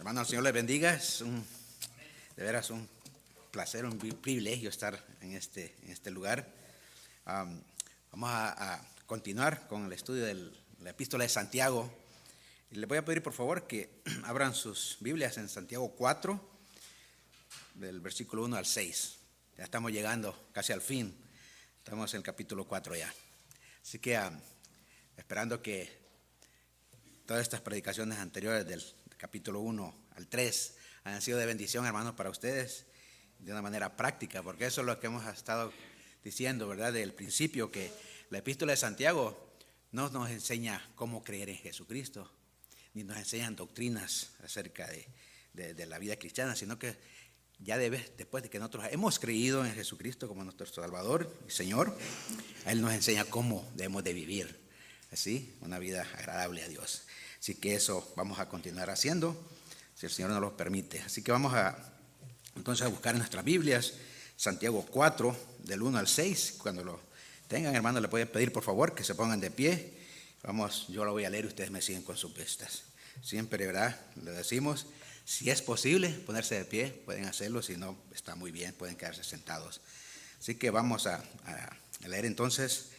Hermano, el Señor les bendiga. De veras un placer, un privilegio estar en este lugar. Vamos a continuar con el estudio de la epístola de Santiago. Y les voy a pedir por favor que abran sus Biblias en Santiago 4, del versículo 1 al 6. Ya estamos llegando casi al fin. Estamos en el capítulo 4 ya. Así que esperando que todas estas predicaciones anteriores del capítulo 1 al 3 hayan sido de bendición, hermanos, para ustedes de una manera práctica, porque eso es lo que hemos estado diciendo, ¿verdad? Del principio, que la epístola de Santiago no nos enseña cómo creer en Jesucristo, ni nos enseñan doctrinas acerca de la vida cristiana, sino que ya después de que nosotros hemos creído en Jesucristo como nuestro Salvador y Señor, Él nos enseña cómo debemos de vivir, así, una vida agradable a Dios. Así que eso vamos a continuar haciendo, si el Señor nos lo permite. Así que vamos entonces a buscar en nuestras Biblias, Santiago 4, del 1 al 6. Cuando lo tengan, hermanos, le pueden pedir por favor que se pongan de pie. Yo lo voy a leer y ustedes me siguen con sus vistas. Siempre, ¿verdad? Le decimos, si es posible ponerse de pie, pueden hacerlo, si no, está muy bien, pueden quedarse sentados. Así que vamos a leer entonces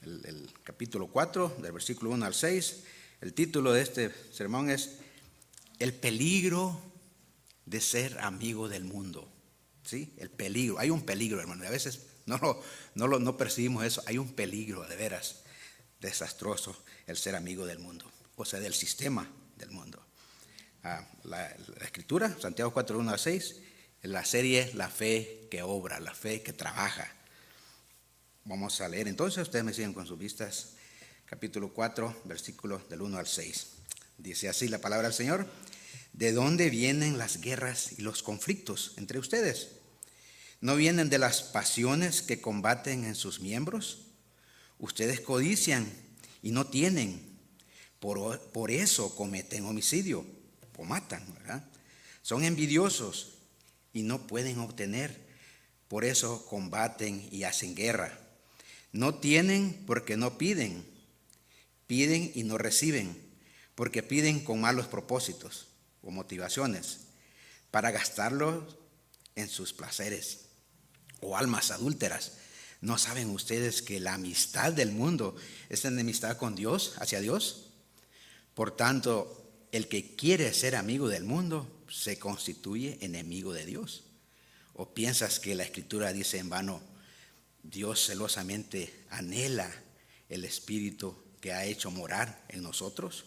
el capítulo 4, del versículo 1 al 6. El título de este sermón es El peligro de ser amigo del mundo. ¿Sí? El peligro. Hay un peligro, hermano. A veces no percibimos eso. Hay un peligro, de veras, desastroso, el ser amigo del mundo. O sea, del sistema del mundo. La escritura, Santiago 4, 1 a 6, la serie La fe que obra, la fe que trabaja. Vamos a leer entonces, ustedes me siguen con sus vistas. Capítulo 4, versículos del 1 al 6. Dice así la palabra del Señor: ¿De dónde vienen las guerras y los conflictos entre ustedes? ¿No vienen de las pasiones que combaten en sus miembros? Ustedes codician y no tienen, por eso cometen homicidio o matan, ¿verdad? Son envidiosos y no pueden obtener, por eso combaten y hacen guerra. No tienen porque no piden. Piden y no reciben, porque piden con malos propósitos o motivaciones, para gastarlos en sus placeres o almas adúlteras. ¿No saben ustedes que la amistad del mundo es enemistad con Dios, hacia Dios? Por tanto, el que quiere ser amigo del mundo se constituye enemigo de Dios. ¿O piensas que la Escritura dice en vano: Dios celosamente anhela el Espíritu que ha hecho morar en nosotros?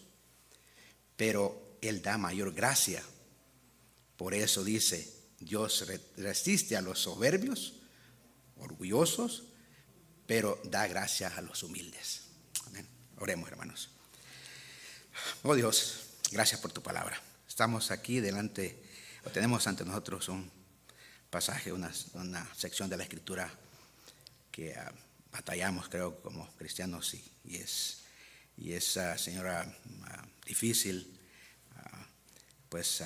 Pero Él da mayor gracia. Por eso dice: Dios resiste a los soberbios, orgullosos, pero da gracia a los humildes. Amén. Oremos, hermanos. Oh Dios, gracias por tu palabra. Estamos aquí tenemos ante nosotros un pasaje, una sección de la Escritura que batallamos, creo, como cristianos, y es señora, difícil pues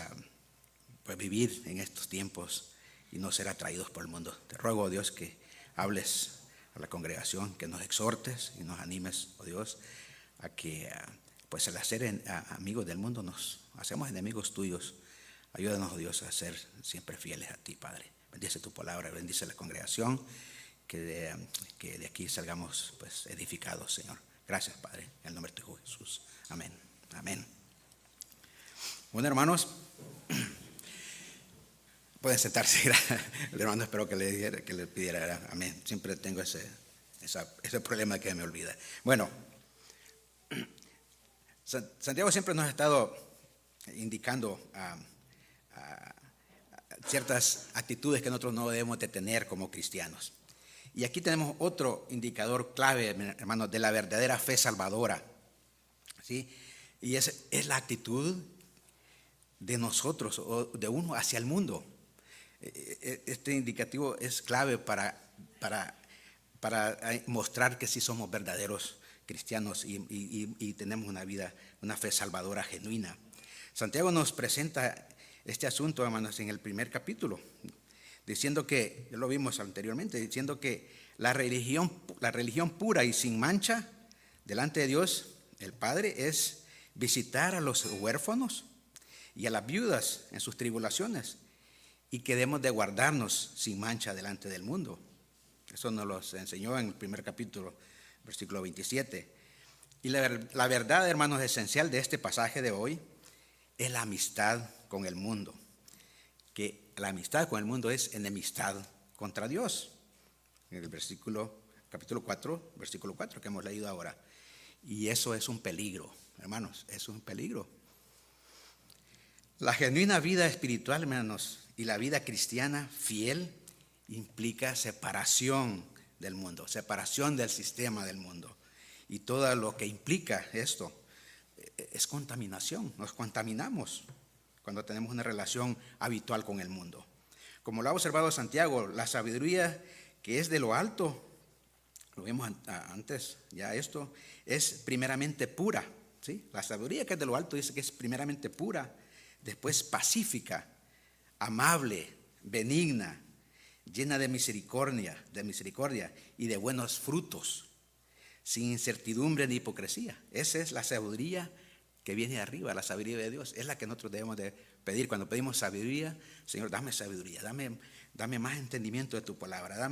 vivir en estos tiempos y no ser atraídos por el mundo. Te ruego, oh Dios, que hables a la congregación, que nos exhortes y nos animes, oh Dios, a que pues al ser amigos del mundo nos hacemos enemigos tuyos. Ayúdanos, oh Dios, a ser siempre fieles a ti, Padre. Bendice tu palabra, bendice la congregación, que de aquí salgamos pues edificados, Señor. Gracias, Padre, en el nombre de Jesús. Amén. Amén. Bueno, hermanos, pueden sentarse. El hermano espero que le pidiera amén. Siempre tengo ese problema que me olvida. Bueno, Santiago siempre nos ha estado indicando ciertas actitudes que nosotros no debemos de tener como cristianos. Y aquí tenemos otro indicador clave, hermanos, de la verdadera fe salvadora, ¿sí? Y es la actitud de nosotros, o de uno hacia el mundo. Este indicativo es clave para mostrar que sí somos verdaderos cristianos y tenemos una fe salvadora genuina. Santiago nos presenta este asunto, hermanos, en el primer capítulo, diciendo que, ya lo vimos anteriormente, diciendo que la religión pura y sin mancha delante de Dios el Padre es visitar a los huérfanos y a las viudas en sus tribulaciones, y que debemos de guardarnos sin mancha delante del mundo. Eso nos lo enseñó en el primer capítulo, versículo 27. Y la verdad, hermanos, esencial de este pasaje de hoy es la amistad con el mundo. Que la amistad con el mundo es enemistad contra Dios. En el capítulo 4, versículo 4 que hemos leído ahora. Y eso es un peligro, hermanos, eso es un peligro. La genuina vida espiritual, hermanos, y la vida cristiana fiel implica separación del mundo, separación del sistema del mundo. Y todo lo que implica esto es contaminación, nos contaminamos cuando tenemos una relación habitual con el mundo. Como lo ha observado Santiago, la sabiduría que es de lo alto, lo vimos antes, ya esto, es primeramente pura, ¿sí? La sabiduría que es de lo alto dice que es primeramente pura, después pacífica, amable, benigna, llena de misericordia y de buenos frutos, sin incertidumbre ni hipocresía. Esa es la sabiduría que viene de arriba, la sabiduría de Dios. Es la que nosotros debemos de pedir. Cuando pedimos sabiduría, Señor, dame sabiduría, dame más entendimiento de tu palabra,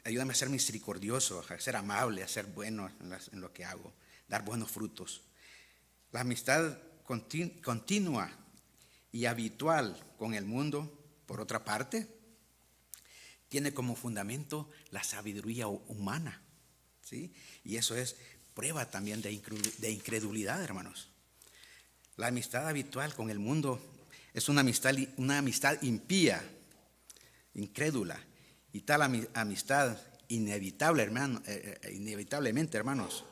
ayúdame a ser misericordioso, a ser amable, a ser bueno en lo que hago, dar buenos frutos. La amistad continua y habitual con el mundo, por otra parte, tiene como fundamento la sabiduría humana, ¿sí? Y eso es prueba también de incredulidad, hermanos. La amistad habitual con el mundo es una amistad impía, incrédula, y tal amistad inevitablemente, hermanos,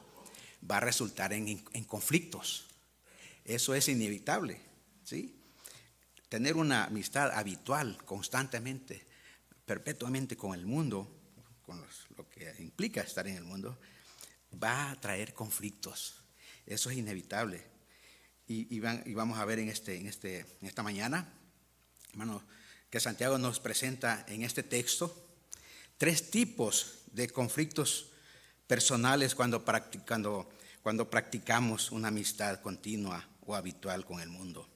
va a resultar en conflictos. Eso es inevitable, ¿sí? Tener una amistad habitual, constantemente, perpetuamente con el mundo, lo que implica estar en el mundo, va a traer conflictos. Eso es inevitable. Y vamos a ver en esta mañana, hermanos, que Santiago nos presenta en este texto 3 tipos de conflictos personales cuando practicamos una amistad continua o habitual con el mundo.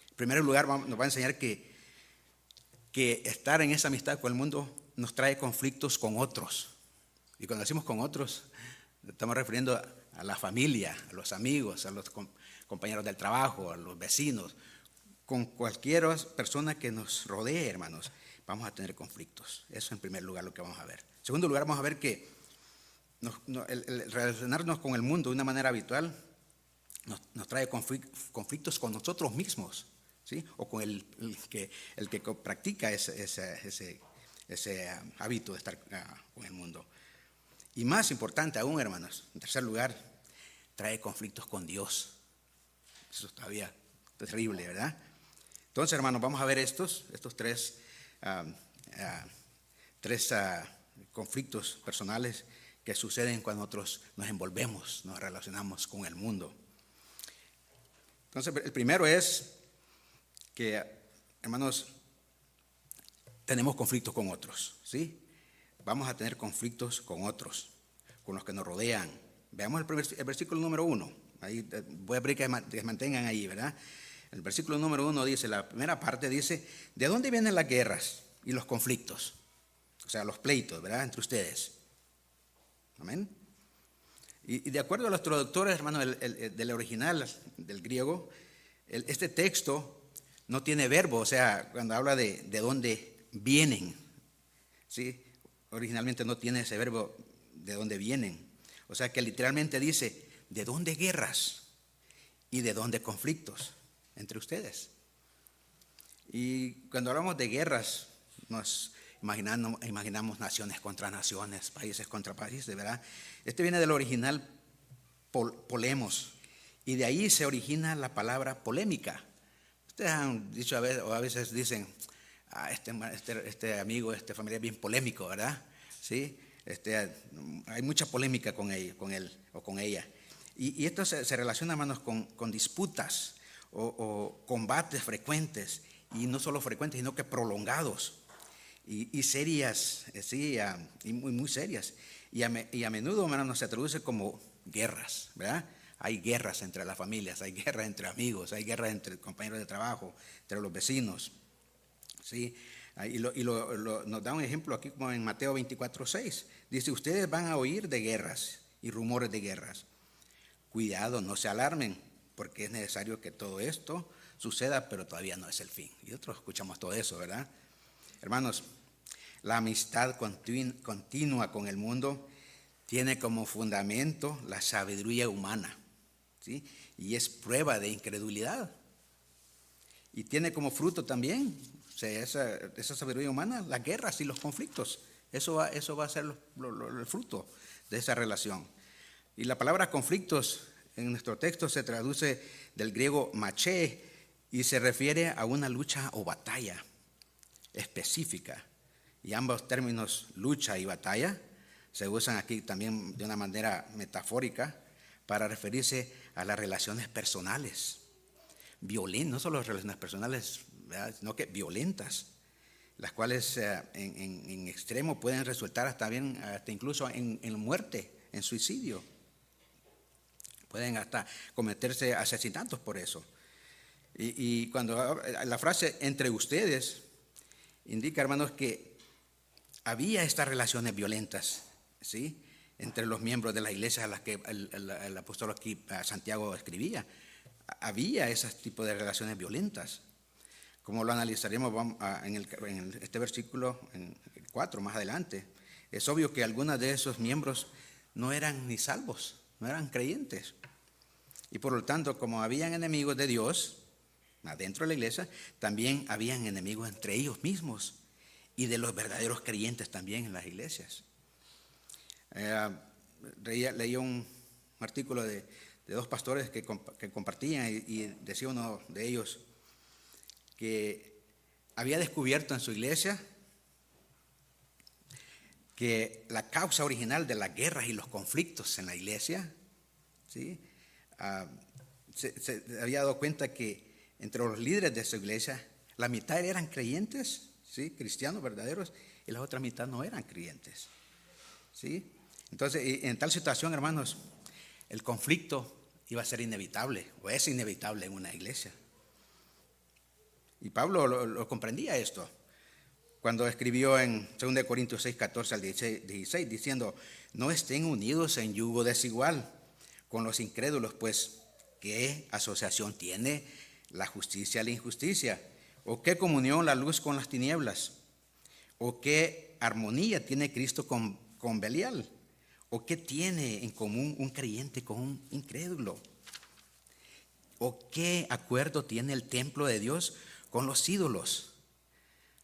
En primer lugar, nos va a enseñar que estar en esa amistad con el mundo nos trae conflictos con otros. Y cuando decimos con otros, estamos refiriendo a la familia, a los amigos, a los compañeros del trabajo, a los vecinos. Con cualquier persona que nos rodee, hermanos, vamos a tener conflictos. Eso en primer lugar lo que vamos a ver. En segundo lugar, vamos a ver que el relacionarnos con el mundo de una manera habitual nos trae conflictos con nosotros mismos, ¿sí? O con el que practica ese hábito de estar con el mundo. Y más importante aún, hermanos, en tercer lugar, trae conflictos con Dios. Eso es todavía terrible, ¿verdad? Entonces, hermanos, vamos a ver estos 3 conflictos personales que suceden cuando nosotros nos envolvemos, nos relacionamos con el mundo. Entonces, el primero es que, hermanos, tenemos conflictos con otros, ¿sí? Vamos a tener conflictos con otros, con los que nos rodean. Veamos el versículo número 1. Ahí voy a pedir que mantengan ahí, ¿verdad? El versículo número 1 dice, la primera parte dice, ¿de dónde vienen las guerras y los conflictos? O sea, los pleitos, ¿verdad? Entre ustedes. Amén. Y de acuerdo a los traductores, hermanos, del original, del griego, este texto no tiene verbo, o sea, cuando habla de dónde vienen, ¿sí? Originalmente no tiene ese verbo de dónde vienen. O sea que literalmente dice, ¿de dónde guerras y de dónde conflictos entre ustedes? Y cuando hablamos de guerras, nos imaginamos naciones contra naciones, países contra países, ¿verdad? Este viene del original polemos, y de ahí se origina la palabra polémica. Ustedes han dicho a veces dicen, este amigo, este familiar es bien polémico, ¿verdad? ¿Sí? Hay mucha polémica con él o con ella. Y esto se relaciona, hermanos, con disputas o combates frecuentes, y no solo frecuentes, sino que prolongados y serias, sí, y muy serias. Y a menudo, hermanos, se traduce como guerras, ¿verdad? hay guerras entre las familias, hay guerras entre amigos, hay guerras entre compañeros de trabajo, entre los vecinos. ¿Sí? Nos da un ejemplo aquí como en Mateo 24:6. Dice, ustedes van a oír de guerras y rumores de guerras. Cuidado, no se alarmen, porque es necesario que todo esto suceda, pero todavía no es el fin. Y nosotros escuchamos todo eso, ¿verdad? Hermanos, la amistad continua con el mundo tiene como fundamento la sabiduría humana, ¿sí? Y es prueba de incredulidad. Y tiene como fruto también, o sea, esa sabiduría humana, las guerras y los conflictos. Eso va a ser el fruto de esa relación. Y la palabra conflictos en nuestro texto se traduce del griego maché y se refiere a una lucha o batalla específica. Y ambos términos, lucha y batalla, se usan aquí también de una manera metafórica para referirse a las relaciones personales. No solo las relaciones personales, ¿verdad?, sino que violentas, las cuales en extremo pueden resultar hasta incluso en muerte, en suicidio. Pueden hasta cometerse asesinatos por eso. Y cuando la frase entre ustedes indica, hermanos, que había estas relaciones violentas, ¿sí?, entre los miembros de la iglesia a las que el apóstol aquí, Santiago, escribía. Había ese tipo de relaciones violentas. Como lo analizaremos en este versículo, en el 4 más adelante. Es obvio que algunos de esos miembros no eran ni salvos, no eran creyentes. Y por lo tanto, como habían enemigos de Dios adentro de la iglesia, también habían enemigos entre ellos mismos y de los verdaderos creyentes también en las iglesias. Leí un artículo de dos pastores que compartían y decía uno de ellos que había descubierto en su iglesia que la causa original de las guerras y los conflictos en la iglesia, ¿sí?, se había dado cuenta que entre los líderes de su iglesia, la mitad eran creyentes, ¿sí?, cristianos verdaderos, y la otra mitad no eran creyentes, ¿sí? Entonces, en tal situación, hermanos, el conflicto iba a ser inevitable, o es inevitable en una iglesia. Y Pablo lo comprendía esto cuando escribió en 2 Corintios 6, 14 al 16, diciendo, no estén unidos en yugo desigual con los incrédulos, pues ¿qué asociación tiene la justicia a la injusticia? ¿O qué comunión la luz con las tinieblas? ¿O qué armonía tiene Cristo con Belial? ¿O qué tiene en común un creyente con un incrédulo? ¿O qué acuerdo tiene el templo de Dios con los ídolos?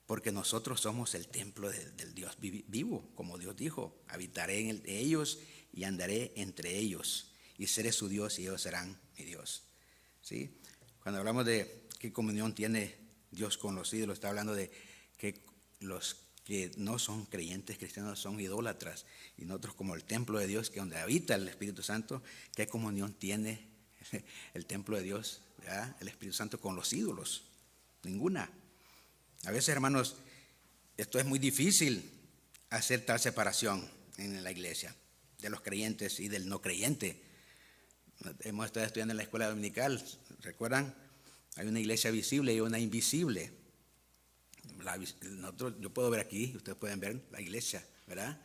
Porque nosotros somos el templo del Dios vivo, como Dios dijo, habitaré en ellos y andaré entre ellos, y seré su Dios y ellos serán mi Dios. ¿Sí? Cuando hablamos de qué comunión tiene Dios con los ídolos, está hablando de que los que no son creyentes cristianos son idólatras, y nosotros como el templo de Dios, que donde habita el Espíritu Santo, ¿qué comunión tiene el templo de Dios, ¿verdad?, el Espíritu Santo, con los ídolos? Ninguna. A veces, hermanos, esto es muy difícil, hacer tal separación en la iglesia de los creyentes y del no creyente. Hemos estado estudiando en la escuela dominical, ¿recuerdan? Hay una iglesia visible y una invisible. Yo puedo ver aquí, ustedes pueden ver la iglesia, ¿verdad?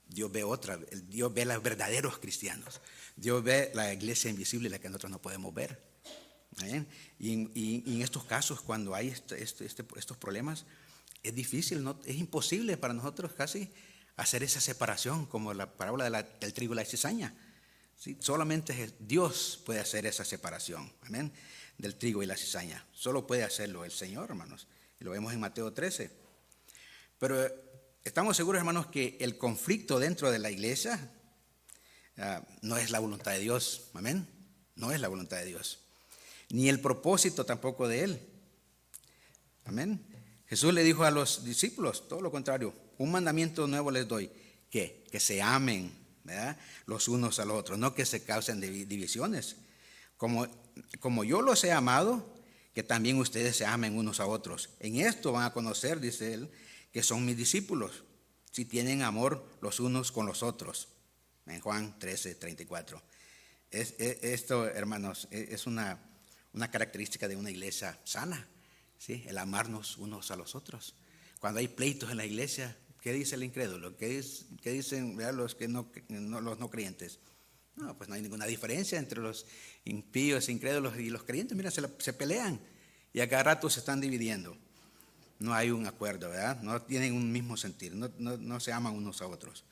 Dios ve otra, Dios ve a los verdaderos cristianos. Dios ve la iglesia invisible, la que nosotros no podemos ver. Y en estos casos, cuando hay estos problemas, es difícil, es imposible para nosotros casi hacer esa separación, como la parábola del trigo y la cizaña. ¿Sí? Solamente Dios puede hacer esa separación, amén, del trigo y la cizaña. Solo puede hacerlo el Señor, hermanos. Y lo vemos en Mateo 13. Pero estamos seguros, hermanos, que el conflicto dentro de la iglesia no es la voluntad de Dios, amén. No es la voluntad de Dios, ni el propósito tampoco de Él, amén. Jesús le dijo a los discípulos, todo lo contrario, un mandamiento nuevo les doy, que se amen, ¿verdad?, los unos a los otros, no que se causen divisiones. Como yo los he amado, que también ustedes se amen unos a otros. En esto van a conocer, dice él, que son mis discípulos, si tienen amor los unos con los otros. En Juan 13, 34. Esto, hermanos, es una característica de una iglesia sana, ¿sí? El amarnos unos a los otros. Cuando hay pleitos en la iglesia, ¿qué dice el incrédulo? ¿Qué dicen, ¿verdad?, los los no creyentes? No, pues no hay ninguna diferencia entre los impíos, incrédulos y los creyentes. Mira, se pelean y a cada rato se están dividiendo. No hay un acuerdo, ¿verdad? No tienen un mismo sentir, no se aman unos a otros.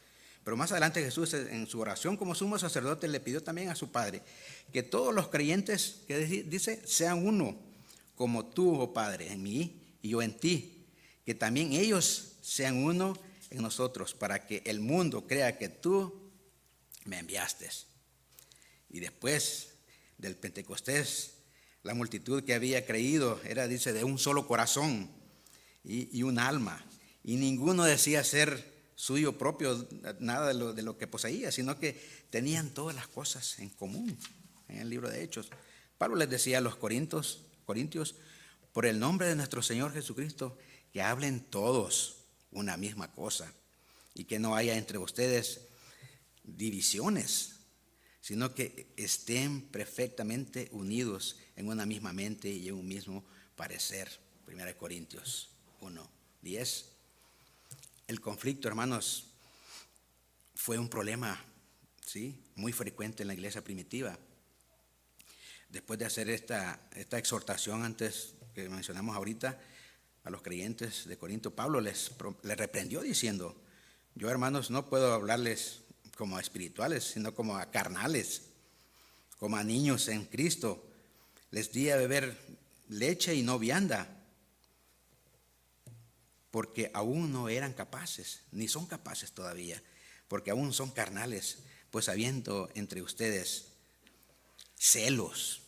Pero más adelante Jesús, en su oración como sumo sacerdote, le pidió también a su Padre que todos los creyentes, que dice, sean uno, como tú, oh Padre, en mí y yo en ti, que también ellos sean uno en nosotros, para que el mundo crea que tú me enviaste. Y después del Pentecostés, la multitud que había creído era, dice, de un solo corazón y un alma, y ninguno decía ser suyo propio nada de lo que poseía, sino que tenían todas las cosas en común. En el libro de Hechos, Pablo les decía a los corintios, por el nombre de nuestro Señor Jesucristo, que hablen todos una misma cosa y que no haya entre ustedes divisiones, sino que estén perfectamente unidos en una misma mente y en un mismo parecer. 1 Corintios 1:10. El conflicto, hermanos, fue un problema, ¿sí?, muy frecuente en la iglesia primitiva. Después de hacer esta exhortación antes que mencionamos ahorita a los creyentes de Corinto, Pablo les reprendió diciendo: yo, hermanos, no puedo hablarles como a espirituales, sino como a carnales, como a niños en Cristo. Les di a beber leche y no vianda, porque aún no eran capaces, ni son capaces todavía, porque aún son carnales, pues habiendo entre ustedes celos,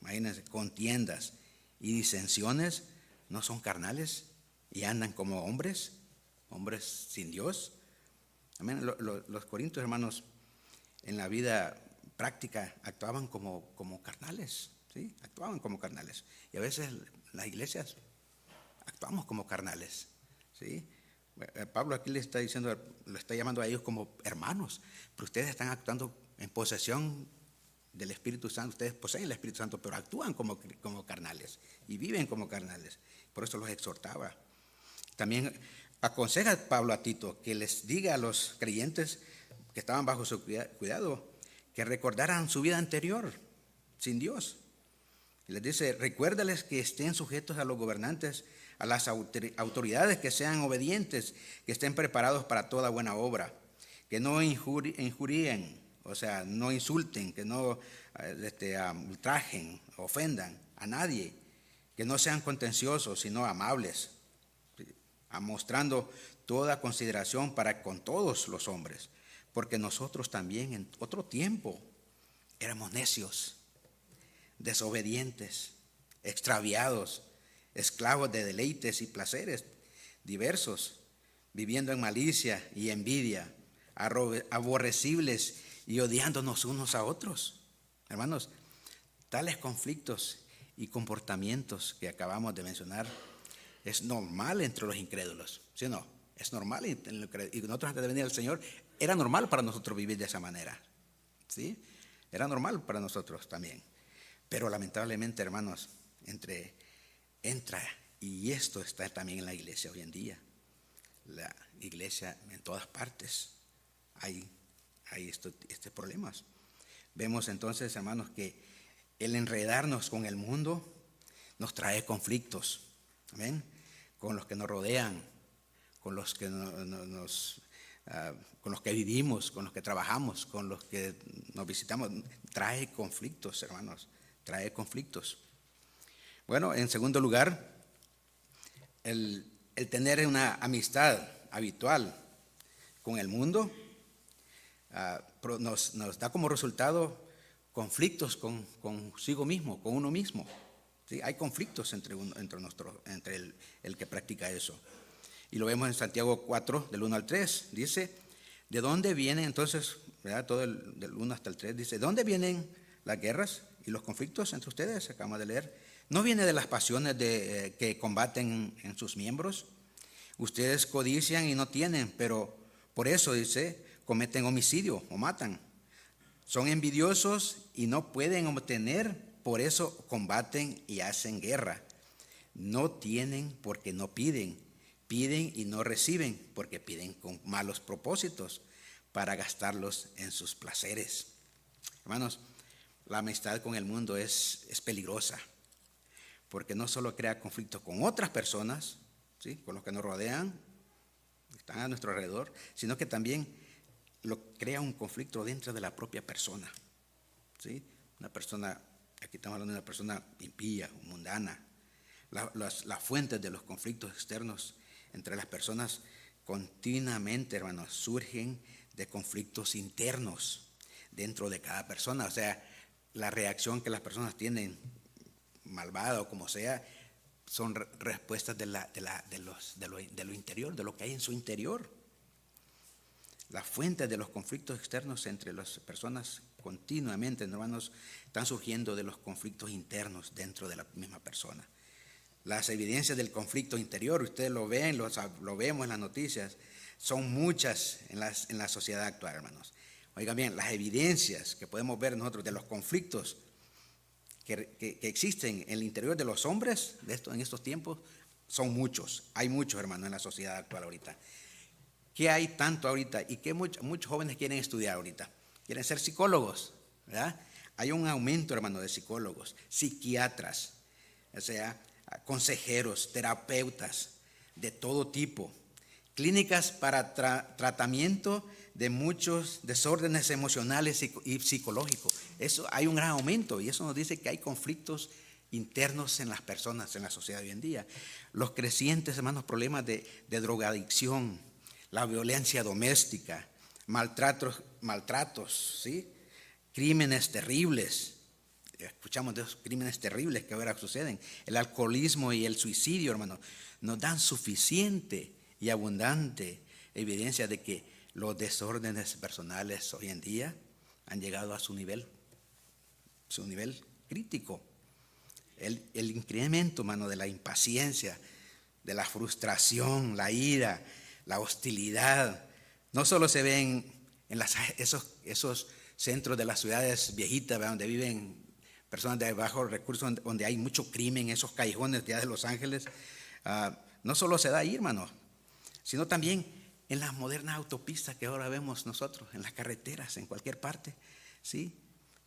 imagínense, contiendas y disensiones, ¿no son carnales y andan como hombres sin Dios? Amén. Los corintios, hermanos, en la vida práctica actuaban como carnales, ¿sí? Actuaban como carnales. Y a veces las iglesias actuamos como carnales, ¿sí? Pablo aquí le está diciendo, le está llamando a ellos como hermanos, pero ustedes están actuando en posesión del Espíritu Santo. Ustedes poseen el Espíritu Santo, pero actúan como carnales y viven como carnales. Por eso los exhortaba. También aconseja Pablo a Tito que les diga a los creyentes que estaban bajo su cuidado que recordaran su vida anterior sin Dios. Y les dice: recuérdales que estén sujetos a los gobernantes, a las autoridades, que sean obedientes, que estén preparados para toda buena obra, que no injurien, o sea, no insulten, que no ultrajen, ofendan a nadie, que no sean contenciosos, sino amables, mostrando toda consideración para con todos los hombres, porque nosotros también en otro tiempo éramos necios, desobedientes, extraviados, esclavos de deleites y placeres diversos, viviendo en malicia y envidia, aborrecibles y odiándonos unos a otros. Hermanos, tales conflictos y comportamientos que acabamos de mencionar es normal entre los incrédulos, ¿sí o no? Es normal, y nosotros antes de venir al Señor era normal para nosotros vivir de esa manera, ¿sí? Era normal para nosotros también. Pero lamentablemente, hermanos, entra, y esto está también en la iglesia hoy en día. La iglesia en todas partes hay estos problemas. Vemos entonces, hermanos, que el enredarnos con el mundo nos trae conflictos, amén, con los que nos rodean, con los que con los que vivimos, con los que trabajamos, con los que nos visitamos. Trae conflictos, hermanos, trae conflictos. Bueno, en segundo lugar, el tener una amistad habitual con el mundo nos da como resultado conflictos consigo mismo, con uno mismo. ¿Sí? Hay conflictos entre el que practica eso. Y lo vemos en Santiago 4, del 1 al 3. Dice: ¿de dónde vienen entonces, verdad? Todo del 1 hasta el 3 dice: ¿de dónde vienen las guerras y los conflictos entre ustedes? Acabamos de leer. ¿No viene de las pasiones que combaten en sus miembros? Ustedes codician y no tienen, pero por eso, dice, cometen homicidio o matan. Son envidiosos y no pueden obtener, por eso combaten y hacen guerra. No tienen porque no piden. Piden y no reciben porque piden con malos propósitos para gastarlos en sus placeres. Hermanos, la amistad con el mundo es peligrosa, porque no solo crea conflictos con otras personas, ¿sí?, con los que nos rodean, están a nuestro alrededor, sino que también crea un conflicto dentro de la propia persona, ¿sí? Una persona, aquí estamos hablando de una persona impía, mundana. Las fuentes de los conflictos externos entre las personas continuamente, hermanos, surgen de conflictos internos dentro de cada persona. O sea, la reacción que las personas tienen, malvada o como sea, son respuestas de lo interior, de lo que hay en su interior. Las fuentes de los conflictos externos entre las personas continuamente, hermanos, están surgiendo de los conflictos internos dentro de la misma persona. Las evidencias del conflicto interior, ustedes lo ven, lo vemos en las noticias, son muchas en la sociedad actual, hermanos. Oigan bien, las evidencias que podemos ver nosotros de los conflictos que existen en el interior de los hombres en estos tiempos son muchos. Hay muchos, hermanos, en la sociedad actual ahorita. ¿Qué hay tanto ahorita? Y que muchos jóvenes quieren estudiar ahorita. Quieren ser psicólogos, ¿verdad? Hay un aumento, hermano, de psicólogos, psiquiatras, o sea, consejeros, terapeutas de todo tipo, clínicas para tratamiento de muchos desórdenes emocionales y psicológicos. Eso hay un gran aumento, y eso nos dice que hay conflictos internos en las personas, en la sociedad de hoy en día. Los crecientes, hermanos, problemas de drogadicción, la violencia doméstica, maltratos, ¿sí?, crímenes terribles. Escuchamos de esos crímenes terribles que ahora suceden. El alcoholismo y el suicidio, hermano, nos dan suficiente y abundante evidencia de que los desórdenes personales hoy en día han llegado a su nivel crítico. El incremento, hermano, de la impaciencia, de la frustración, la ira, la hostilidad, no solo se ven en esos centros de las ciudades viejitas, ¿verdad?, donde viven personas de bajos recursos, donde hay mucho crimen, esos callejones ya de Los Ángeles. No solo se da ahí, hermano, sino también en las modernas autopistas que ahora vemos nosotros, en las carreteras, en cualquier parte, ¿sí?,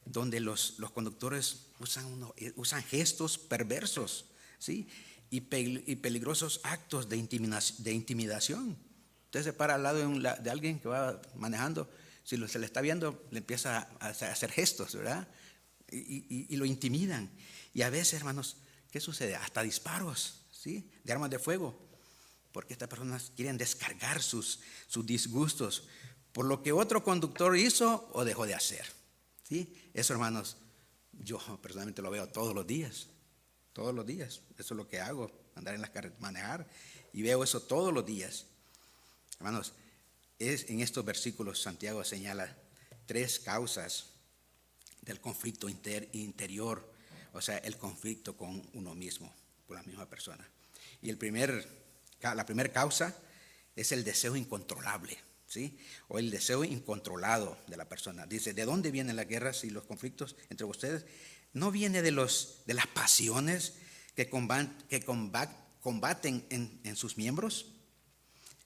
donde los conductores usan gestos perversos, ¿sí?, y peligrosos actos de intimidación. Usted se para al lado de alguien que va manejando, si se le está viendo, le empieza a hacer gestos, ¿verdad?, y lo intimidan. Y a veces, hermanos, ¿qué sucede? Hasta disparos, ¿sí?, de armas de fuego, porque estas personas quieren descargar sus disgustos por lo que otro conductor hizo o dejó de hacer, ¿sí? Eso, hermanos, yo personalmente lo veo todos los días. Eso es lo que hago, andar en las carreteras, manejar, y veo eso todos los días. Hermanos, en estos versículos Santiago señala 3 causas del conflicto interior, o sea, el conflicto con uno mismo, con la misma persona. Y la primera causa es el deseo incontrolable, ¿sí?, o el deseo incontrolado de la persona. Dice, ¿de dónde vienen las guerras y los conflictos entre ustedes? ¿No viene de las pasiones que combaten en sus miembros?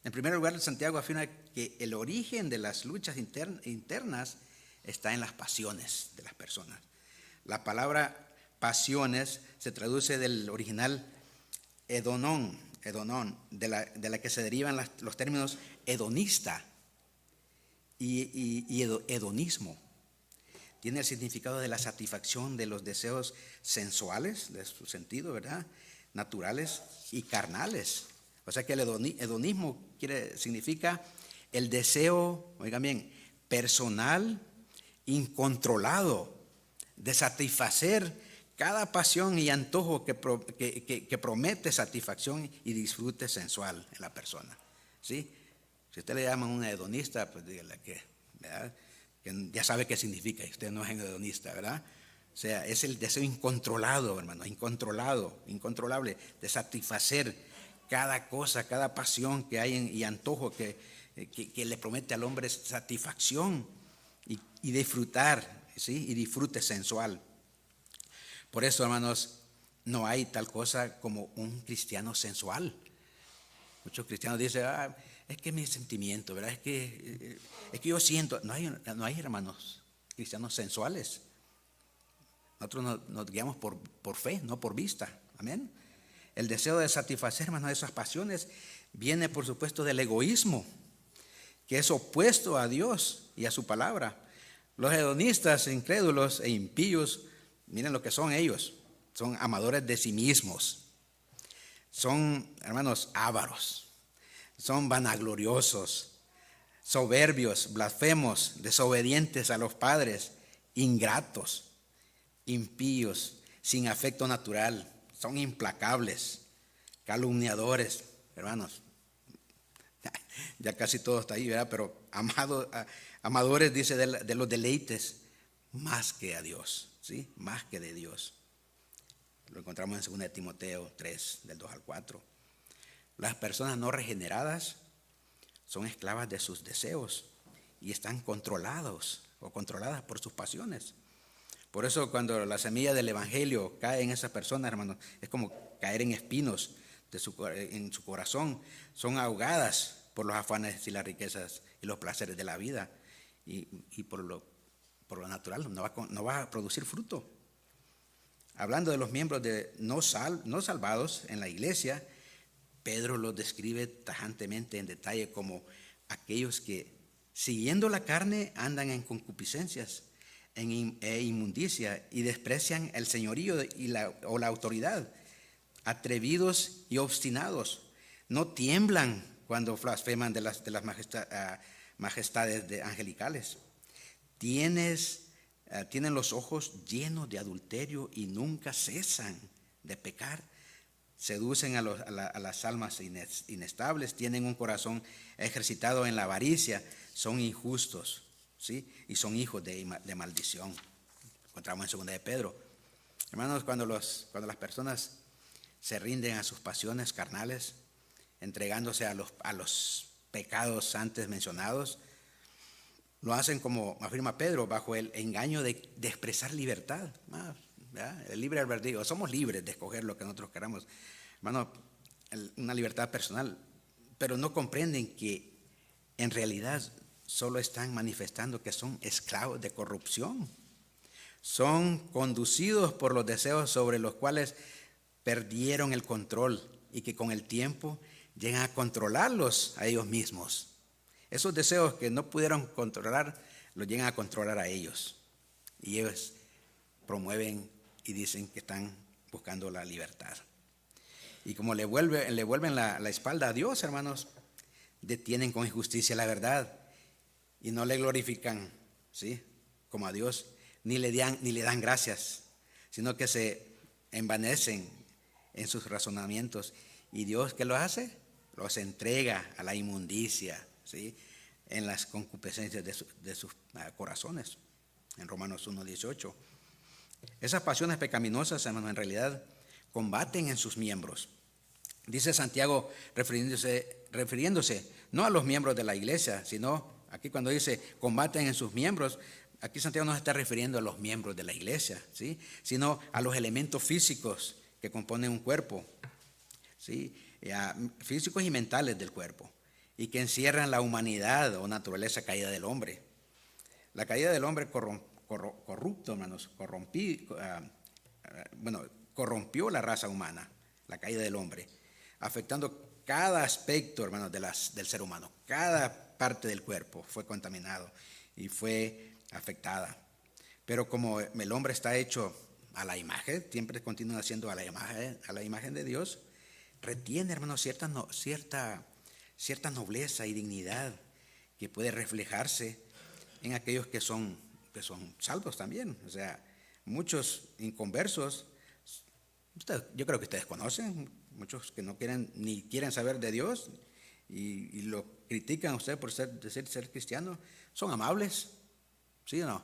En primer lugar, Santiago afirma que el origen de las luchas internas está en las pasiones de las personas. La palabra pasiones se traduce del original hedonón, de la que se derivan los términos hedonista y hedonismo. Tiene el significado de la satisfacción de los deseos sensuales, de su sentido, ¿verdad?, naturales y carnales. O sea que el hedonismo significa el deseo, oigan bien, personal, incontrolado, de satisfacer cada pasión y antojo que promete satisfacción y disfrute sensual en la persona, ¿sí? Si usted le llama un hedonista, pues dígale ¿verdad?, que ya sabe qué significa, y usted no es un hedonista, ¿verdad? O sea, es el deseo incontrolado, hermano, incontrolable, de satisfacer cada cosa, cada pasión que hay y antojo que le promete al hombre satisfacción y disfrutar, ¿sí? Y disfrute sensual. Por eso, hermanos, no hay tal cosa como un cristiano sensual. Muchos cristianos dicen, es que mi sentimiento, ¿verdad? Es que yo siento. No hay hermanos cristianos sensuales. Nosotros nos guiamos por fe, no por vista. Amén. El deseo de satisfacer, hermanos, esas pasiones viene, por supuesto, del egoísmo, que es opuesto a Dios y a su palabra. Los hedonistas, incrédulos e impíos, miren lo que son ellos. Son amadores de sí mismos. Son, hermanos, ávaros. Son vanagloriosos, soberbios, blasfemos, desobedientes a los padres, ingratos, impíos, sin afecto natural. Son implacables, calumniadores, hermanos. Ya casi todo está ahí, ¿verdad? Pero amadores, dice, de los deleites, más que a Dios, ¿sí? Más que de Dios. Lo encontramos en 2 Timoteo 3, del 2 al 4. Las personas no regeneradas son esclavas de sus deseos y están controlados o controladas por sus pasiones. Por eso cuando la semilla del evangelio cae en esas personas, hermanos, es como caer en espinos en su corazón. Son ahogadas por los afanes y las riquezas y los placeres de la vida y por lo natural no va a producir fruto. Hablando de los miembros no salvados en la iglesia, Pedro los describe tajantemente en detalle como aquellos que, siguiendo la carne, andan en concupiscencias e inmundicia y desprecian el señorío o la autoridad, atrevidos y obstinados. No tiemblan cuando blasfeman de las majestades angelicales. Tienen los ojos llenos de adulterio y nunca cesan de pecar. Seducen a las almas inestables, tienen un corazón ejercitado en la avaricia, son injustos, ¿sí? Y son hijos de maldición. Encontramos en 2 de Pedro. Hermanos, cuando las personas se rinden a sus pasiones carnales, entregándose a los pecados antes mencionados, lo hacen, como afirma Pedro, bajo el engaño de expresar libertad. ¿Verdad? El libre albedrío. Somos libres de escoger lo que nosotros queramos. Hermano, una libertad personal. Pero no comprenden que en realidad solo están manifestando que son esclavos de corrupción. Son conducidos por los deseos sobre los cuales perdieron el control y que con el tiempo llegan a controlarlos a ellos mismos. Esos deseos que no pudieron controlar, los llegan a controlar a ellos. Y ellos promueven y dicen que están buscando la libertad. Y como le vuelven la espalda a Dios, hermanos, detienen con injusticia la verdad y no le glorifican, ¿sí?, como a Dios, ni le dan gracias, sino que se envanecen en sus razonamientos. ¿Y Dios qué lo hace? Los entrega a la inmundicia, ¿sí?, en las concupiscencias de sus corazones. En Romanos 1:18. Esas pasiones pecaminosas, hermanos, en realidad combaten en sus miembros. Dice Santiago, refiriéndose no a los miembros de la iglesia, sino aquí cuando dice combaten en sus miembros, aquí Santiago no se está refiriendo a los miembros de la iglesia, ¿sí?, sino a los elementos físicos que componen un cuerpo, ¿sí?, físicos y mentales del cuerpo, y que encierran la humanidad o naturaleza caída del hombre. La caída del hombre corrupto, hermanos, corrompió la raza humana, la caída del hombre, afectando cada aspecto, hermanos, del ser humano. Cada parte del cuerpo fue contaminado y fue afectada. Pero como el hombre está hecho a la imagen, siempre continúa siendo a la imagen de Dios, retiene, hermanos, cierta nobleza y dignidad que puede reflejarse en aquellos que son salvos también. O sea, muchos inconversos, yo creo que ustedes conocen, muchos que no quieren saber de Dios y lo critican a usted por decir ser cristiano, son amables, ¿sí o no?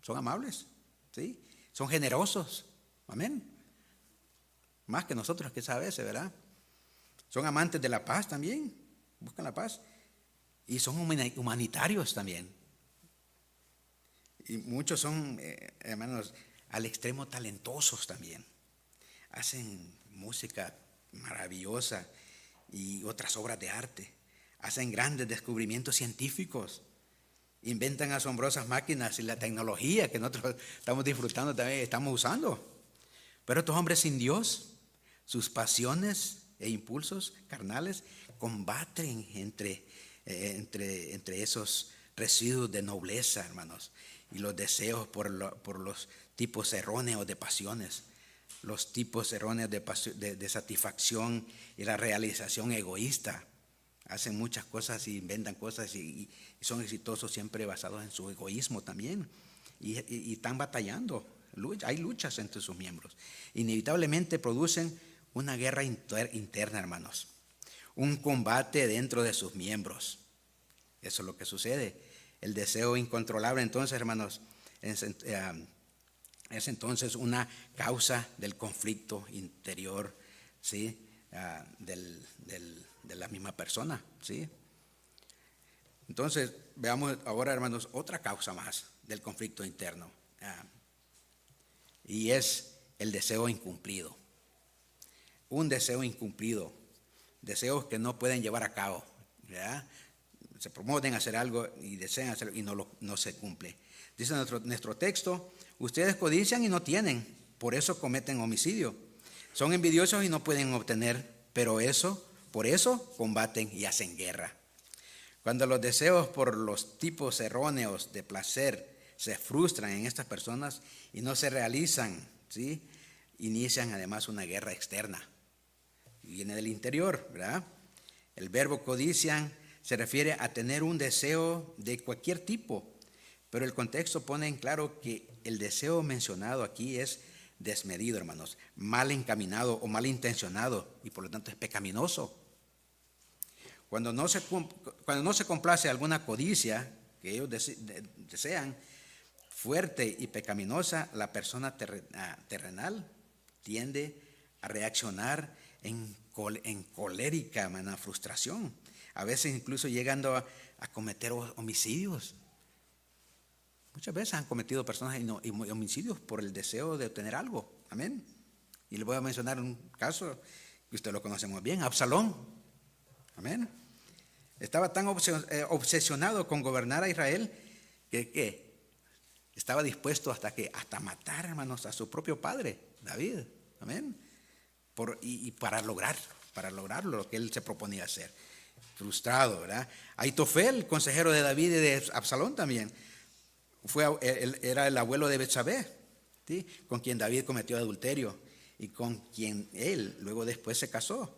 Son amables, ¿sí? Son generosos, amén. Más que nosotros quizás a veces, ¿verdad? Son amantes de la paz también, buscan la paz. Y son humanitarios también. Y muchos son, hermanos, al extremo talentosos también. Hacen música maravillosa y otras obras de arte. Hacen grandes descubrimientos científicos. Inventan asombrosas máquinas y la tecnología que nosotros estamos disfrutando también, estamos usando. Pero estos hombres sin Dios, sus pasiones e impulsos carnales combaten entre esos residuos de nobleza, hermanos, y los deseos por los tipos erróneos de pasiones, los tipos erróneos de satisfacción y la realización egoísta. Hacen muchas cosas y inventan cosas y son exitosos siempre basados en su egoísmo también. Y están batallando. Hay luchas entre sus miembros. Inevitablemente producen una guerra interna, hermanos. Un combate dentro de sus miembros. Eso es lo que sucede. El deseo incontrolable, entonces, hermanos, es entonces una causa del conflicto interior, ¿sí? De la misma persona, ¿sí? Entonces, veamos ahora, hermanos, otra causa más del conflicto interno, y es el deseo incumplido. Un deseo incumplido, deseos que no pueden llevar a cabo, ¿verdad? Se promueven a hacer algo y desean hacerlo y no se cumple. Dice nuestro texto: ustedes codician y no tienen, por eso cometen homicidio. Son envidiosos y no pueden obtener, pero por eso combaten y hacen guerra. Cuando los deseos por los tipos erróneos de placer se frustran en estas personas y no se realizan, ¿sí? Inician además una guerra externa. Viene del interior, ¿verdad? El verbo codician se refiere a tener un deseo de cualquier tipo, pero el contexto pone en claro que el deseo mencionado aquí es desmedido, hermanos, mal encaminado o mal intencionado y por lo tanto es pecaminoso. Cuando no se complace alguna codicia que ellos desean, fuerte y pecaminosa, la persona terrenal tiende a reaccionar en colérica, frustración, a veces incluso llegando a cometer homicidios. Muchas veces han cometido personas homicidios por el deseo de obtener algo. Amén. Y les voy a mencionar un caso que usted lo conoce muy bien: Absalón. Amén. Estaba tan obsesionado con gobernar a Israel que estaba dispuesto hasta matar, hermanos, a su propio padre, David. Amén. Y para lograrlo lo que él se proponía hacer. Frustrado, ¿verdad? Aitofel, consejero de David y de Absalón también, era el abuelo de Betsabé, ¿sí? Con quien David cometió adulterio y con quien él luego después se casó.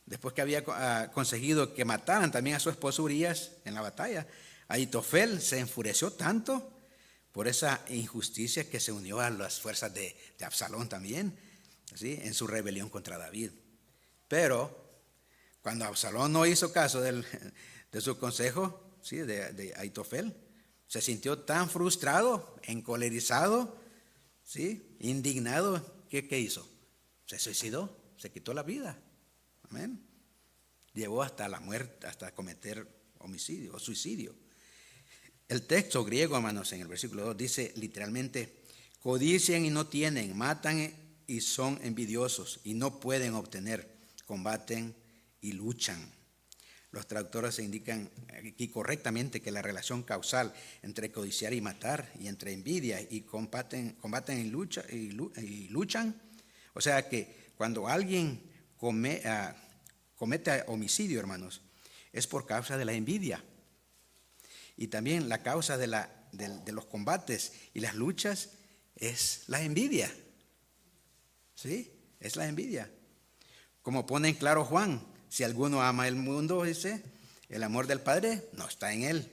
Después que había conseguido que mataran también a su esposo Urías en la batalla, Aitofel se enfureció tanto por esa injusticia que se unió a las fuerzas de Absalón también, ¿sí? En su rebelión contra David. Pero cuando Absalón no hizo caso de su consejo, ¿sí? de Aitofel, se sintió tan frustrado, encolerizado, ¿sí? Indignado, ¿qué hizo? Se suicidó, se quitó la vida. Amén. Llegó hasta la muerte, hasta cometer homicidio o suicidio. El texto griego, hermanos, en el versículo 2 dice literalmente: codician y no tienen, matan y son envidiosos y no pueden obtener, combaten y luchan. Los traductores indican aquí correctamente que la relación causal entre codiciar y matar, y entre envidia y combaten y luchan, o sea que cuando alguien comete homicidio, hermanos, es por causa de la envidia. Y también la causa de los combates y las luchas es la envidia. ¿Sí? Es la envidia. Como pone en claro Juan: si alguno ama el mundo, dice, el amor del Padre no está en él.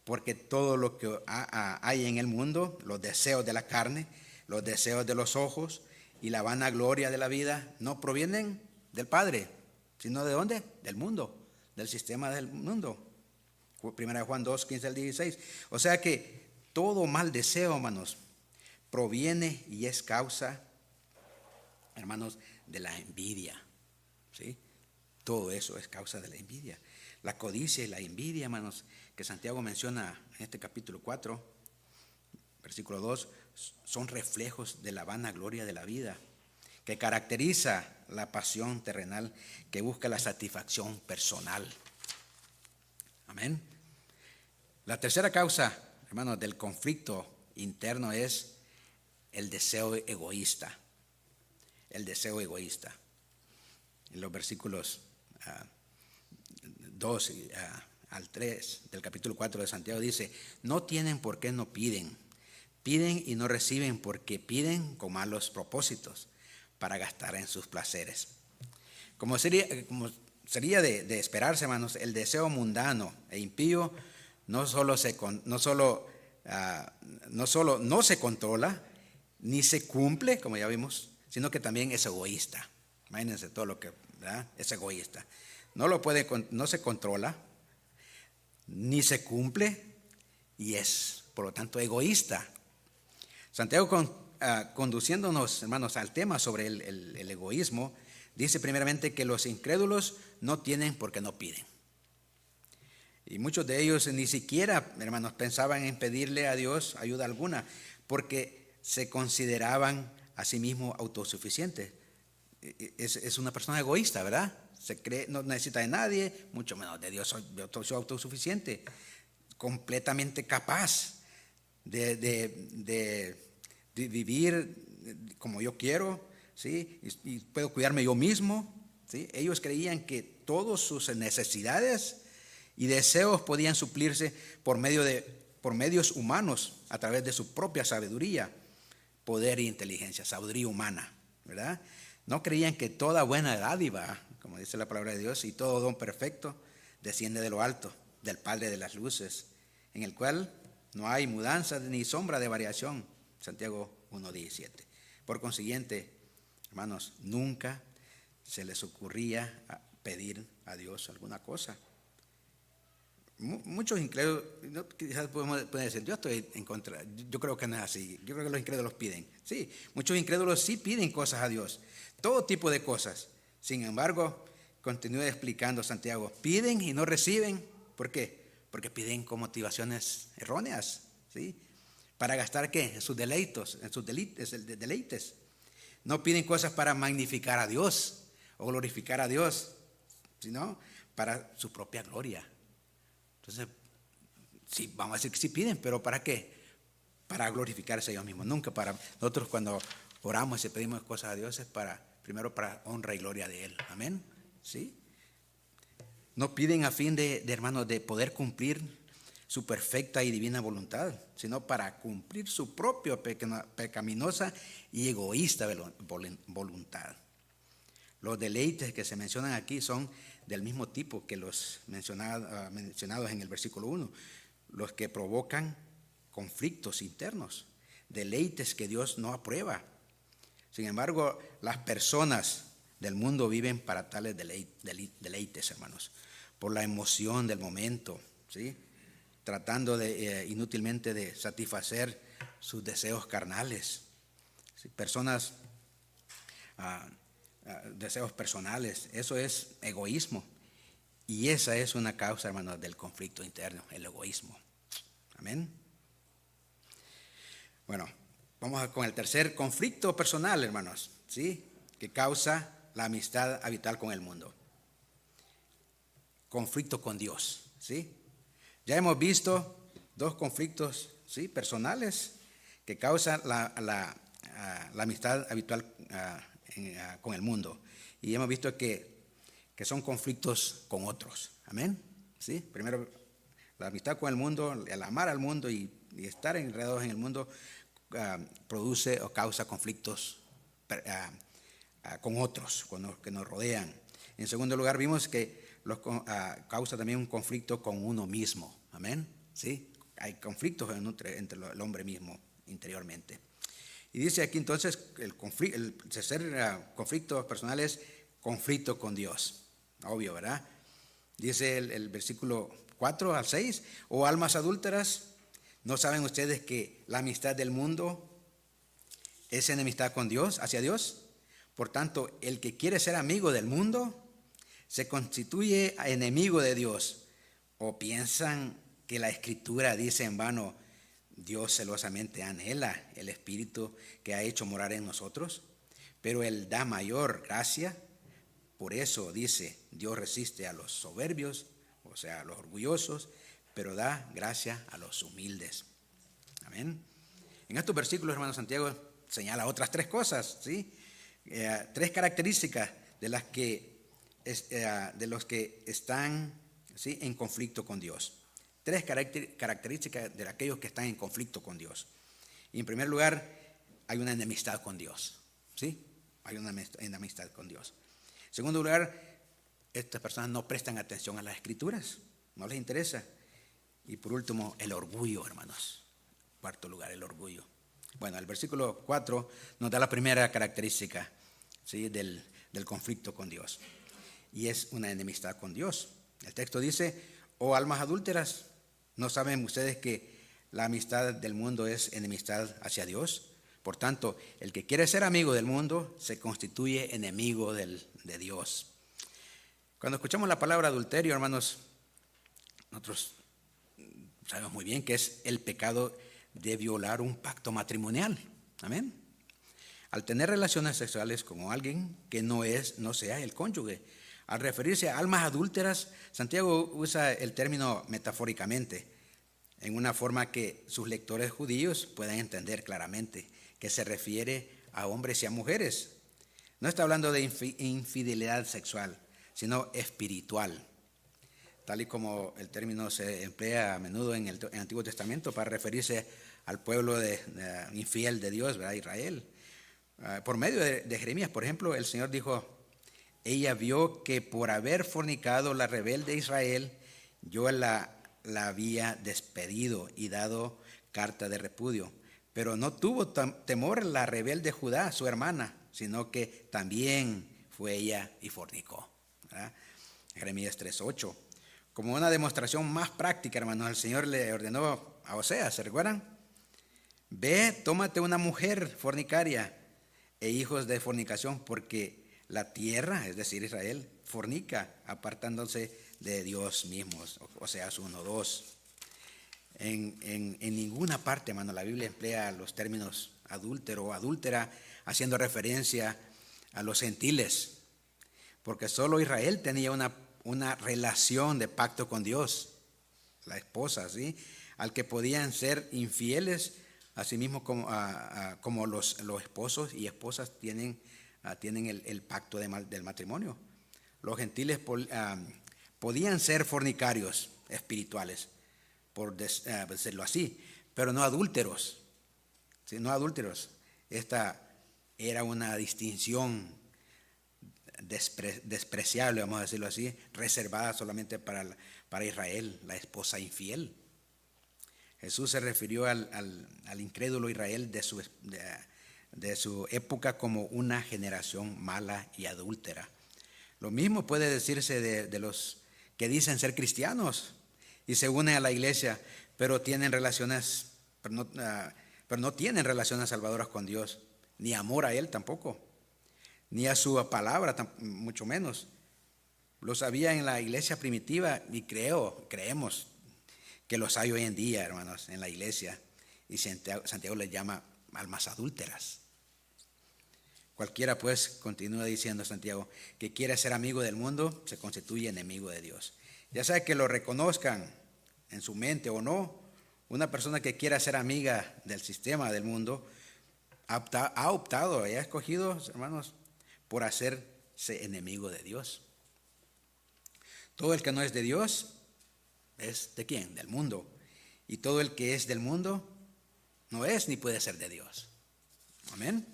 Porque todo lo que hay en el mundo, los deseos de la carne, los deseos de los ojos y la vanagloria de la vida, no provienen del Padre, sino ¿de dónde? Del mundo, del sistema del mundo. 1 Juan 2, 15 al 16. O sea que todo mal deseo, hermanos, proviene y es causa, hermanos, de la envidia. ¿Sí? Todo eso es causa de la envidia. La codicia y la envidia, hermanos, que Santiago menciona en este capítulo 4, versículo 2, son reflejos de la vanagloria de la vida, que caracteriza la pasión terrenal que busca la satisfacción personal. Amén. La tercera causa, hermanos, del conflicto interno es el deseo egoísta. El deseo egoísta. En los versículos 2 al 3 del capítulo 4 de Santiago dice: no tienen por qué no piden. Piden y no reciben porque piden con malos propósitos para gastar en sus placeres. Como sería de esperarse, hermanos, el deseo mundano e impío no solo no se controla ni se cumple, como ya vimos, sino que también es egoísta. Imagínense todo lo que, ¿verdad?, es egoísta. No se controla ni se cumple y es, por lo tanto, egoísta. Santiago, conduciéndonos, hermanos, al tema sobre el egoísmo, dice primeramente que los incrédulos no tienen porque no piden. Y muchos de ellos ni siquiera, hermanos, pensaban en pedirle a Dios ayuda alguna, porque se consideraban a sí mismos autosuficientes. Es una persona egoísta, ¿verdad? Se cree, no necesita de nadie, mucho menos de Dios. Yo soy autosuficiente, completamente capaz de vivir como yo quiero, ¿sí? Y puedo cuidarme yo mismo, ¿sí? Ellos creían que todas sus necesidades y deseos podían suplirse por medios humanos, a través de su propia sabiduría, poder e inteligencia, sabiduría humana, ¿verdad? No creían que toda buena dádiva, como dice la palabra de Dios, y todo don perfecto desciende de lo alto, del Padre de las luces, en el cual no hay mudanza ni sombra de variación. Santiago 1:17. Por consiguiente, hermanos, nunca se les ocurría pedir a Dios alguna cosa. Muchos incrédulos, quizás pueden decir: yo estoy en contra, yo creo que no es así, yo creo que los incrédulos piden. Sí, muchos incrédulos sí piden cosas a Dios, todo tipo de cosas. Sin embargo, continúa explicando Santiago: piden y no reciben. ¿Por qué? Porque piden con motivaciones erróneas, ¿sí? ¿Para gastar qué? En sus deleites, deleites. No piden cosas para magnificar a Dios o glorificar a Dios, sino para su propia gloria. Entonces, sí, vamos a decir que sí piden, pero ¿para qué? Para glorificarse ellos mismos. Nunca para nosotros, cuando oramos y pedimos cosas a Dios, es primero para honra y gloria de Él. Amén. ¿Sí? No piden a fin hermanos, de poder cumplir su perfecta y divina voluntad, sino para cumplir su propia pecaminosa y egoísta voluntad. Los deleites que se mencionan aquí son del mismo tipo que los mencionados en el versículo 1, los que provocan conflictos internos, deleites que Dios no aprueba. Sin embargo, las personas del mundo viven para tales deleites, hermanos, por la emoción del momento, ¿sí? Tratando inútilmente de satisfacer sus deseos carnales. ¿Sí? Deseos personales, eso es egoísmo. Y esa es una causa, hermanos, del conflicto interno, el egoísmo. Amén. Bueno, vamos con el tercer conflicto personal, hermanos, ¿sí? Que causa la amistad habitual con el mundo. Conflicto con Dios, ¿sí? Ya hemos visto dos conflictos, ¿sí?, personales que causan la amistad habitual con el mundo. Y hemos visto que son conflictos con otros. Amén. ¿Sí? Primero, la amistad con el mundo, el amar al mundo y estar enredados en el mundo produce o causa conflictos con otros, con los que nos rodean. En segundo lugar, vimos que causa también un conflicto con uno mismo. Amén. ¿Sí? Hay conflictos entre el hombre mismo interiormente. Y dice aquí entonces el tercer conflicto personal es conflicto con Dios. Obvio, ¿verdad? Dice el versículo 4 al 6: oh almas adúlteras, ¿no saben ustedes que la amistad del mundo es enemistad con Dios, hacia Dios? Por tanto, el que quiere ser amigo del mundo se constituye enemigo de Dios. ¿O piensan que la Escritura dice en vano: Dios celosamente anhela el Espíritu que ha hecho morar en nosotros, pero Él da mayor gracia. Por eso dice, Dios resiste a los soberbios, o sea, a los orgullosos, pero da gracia a los humildes. Amén. En estos versículos, hermano Santiago señala otras tres cosas, ¿sí? Tres características de las que de los que están, ¿sí?, en conflicto con Dios. Tres características de aquellos que están en conflicto con Dios. Y en primer lugar, hay una enemistad con Dios, ¿sí? Hay una enemistad con Dios. En segundo lugar, estas personas no prestan atención a las Escrituras, no les interesa. Y por último, el orgullo, hermanos. Cuarto lugar, el orgullo. Bueno, el versículo 4 nos da la primera característica, ¿sí?, del conflicto con Dios. Y es una enemistad con Dios. El texto dice, oh almas adúlteras, ¿no saben ustedes que la amistad del mundo es enemistad hacia Dios? Por tanto, el que quiere ser amigo del mundo se constituye enemigo de Dios. Cuando escuchamos la palabra adulterio, hermanos, nosotros sabemos muy bien que es el pecado de violar un pacto matrimonial. Amén. Al tener relaciones sexuales con alguien que no sea el cónyuge. Al referirse a almas adúlteras, Santiago usa el término metafóricamente, en una forma que sus lectores judíos puedan entender claramente, que se refiere a hombres y a mujeres. No está hablando de infidelidad sexual, sino espiritual, tal y como el término se emplea a menudo en el Antiguo Testamento para referirse al pueblo infiel de Dios, ¿verdad? Israel. Por medio de Jeremías, por ejemplo, el Señor dijo, ella vio que por haber fornicado la rebelde Israel, yo la había despedido y dado carta de repudio. Pero no tuvo temor la rebelde Judá, su hermana, sino que también fue ella y fornicó, ¿verdad? Jeremías 3:8. Como una demostración más práctica, hermanos, el Señor le ordenó a Oseas, ¿se recuerdan? Ve, tómate una mujer fornicaria e hijos de fornicación, porque la tierra, es decir, Israel, fornica, apartándose de Dios mismo. Oseas 1:2. En ninguna parte, hermano, la Biblia emplea los términos adúltero o adúltera, haciendo referencia a los gentiles, porque solo Israel tenía una relación de pacto con Dios, la esposa, ¿sí?, al que podían ser infieles, asimismo como los esposos y esposas tienen el pacto del matrimonio. Los gentiles podían ser fornicarios espirituales, por decirlo así, pero no adúlteros, ¿sí? No adúlteros. Esta era una distinción despreciable, vamos a decirlo así, reservada solamente para Israel, la esposa infiel. Jesús se refirió al incrédulo Israel de su época como una generación mala y adúltera. Lo mismo puede decirse de los que dicen ser cristianos y se unen a la iglesia, pero no tienen relaciones salvadoras con Dios, ni amor a Él tampoco, ni a su palabra, mucho menos. Los había en la iglesia primitiva y creemos que los hay hoy en día, hermanos, en la iglesia, y Santiago les llama almas adúlteras. Cualquiera, pues, continúa diciendo Santiago, que quiere ser amigo del mundo, se constituye enemigo de Dios. Ya sea que lo reconozcan en su mente o no, una persona que quiera ser amiga del sistema del mundo ha optado, ha escogido, hermanos, por hacerse enemigo de Dios. Todo el que no es de Dios es ¿de quién? Del mundo. Y todo el que es del mundo no es ni puede ser de Dios. Amén.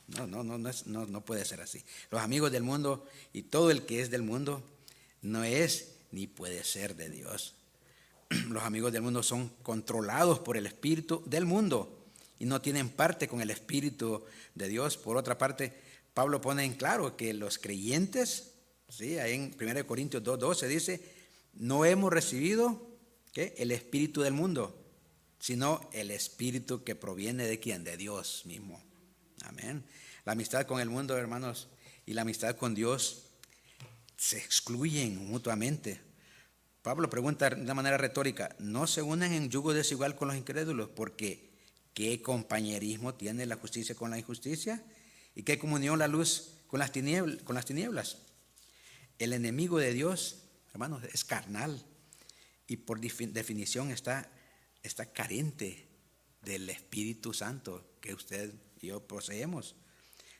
No puede ser así. Los amigos del mundo y todo el que es del mundo no es ni puede ser de Dios. Los amigos del mundo son controlados por el espíritu del mundo y no tienen parte con el espíritu de Dios. Por otra parte, Pablo pone en claro que los creyentes, ¿sí?, ahí en 1 Corintios 2:12 dice, no hemos recibido ¿qué? El espíritu del mundo, sino el espíritu que proviene ¿de quién? De Dios mismo. Amén. La amistad con el mundo, hermanos, y la amistad con Dios se excluyen mutuamente. Pablo pregunta de una manera retórica, ¿no se unen en yugo desigual con los incrédulos? Porque ¿qué compañerismo tiene la justicia con la injusticia? ¿Y qué comunión la luz con las tinieblas? El enemigo de Dios, hermanos, es carnal y por definición está carente del Espíritu Santo que usted y yo poseemos.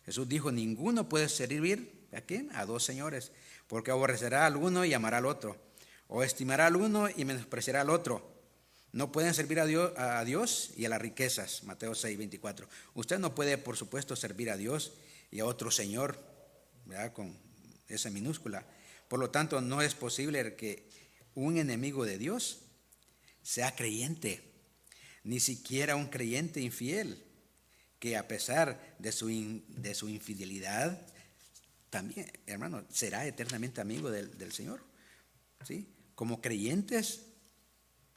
Jesús dijo, ninguno puede servir ¿a quién? A dos señores, porque aborrecerá al uno y amará al otro, o estimará al uno y menospreciará al otro. No pueden servir a Dios y a las riquezas. Mateo 6:24. Usted no puede, por supuesto, servir a Dios y a otro señor, ¿verdad? Con esa minúscula. Por lo tanto, no es posible que un enemigo de Dios sea creyente, ni siquiera un creyente infiel, que a pesar de su infidelidad, también, hermano, será eternamente amigo del Señor. ¿Sí? Como creyentes,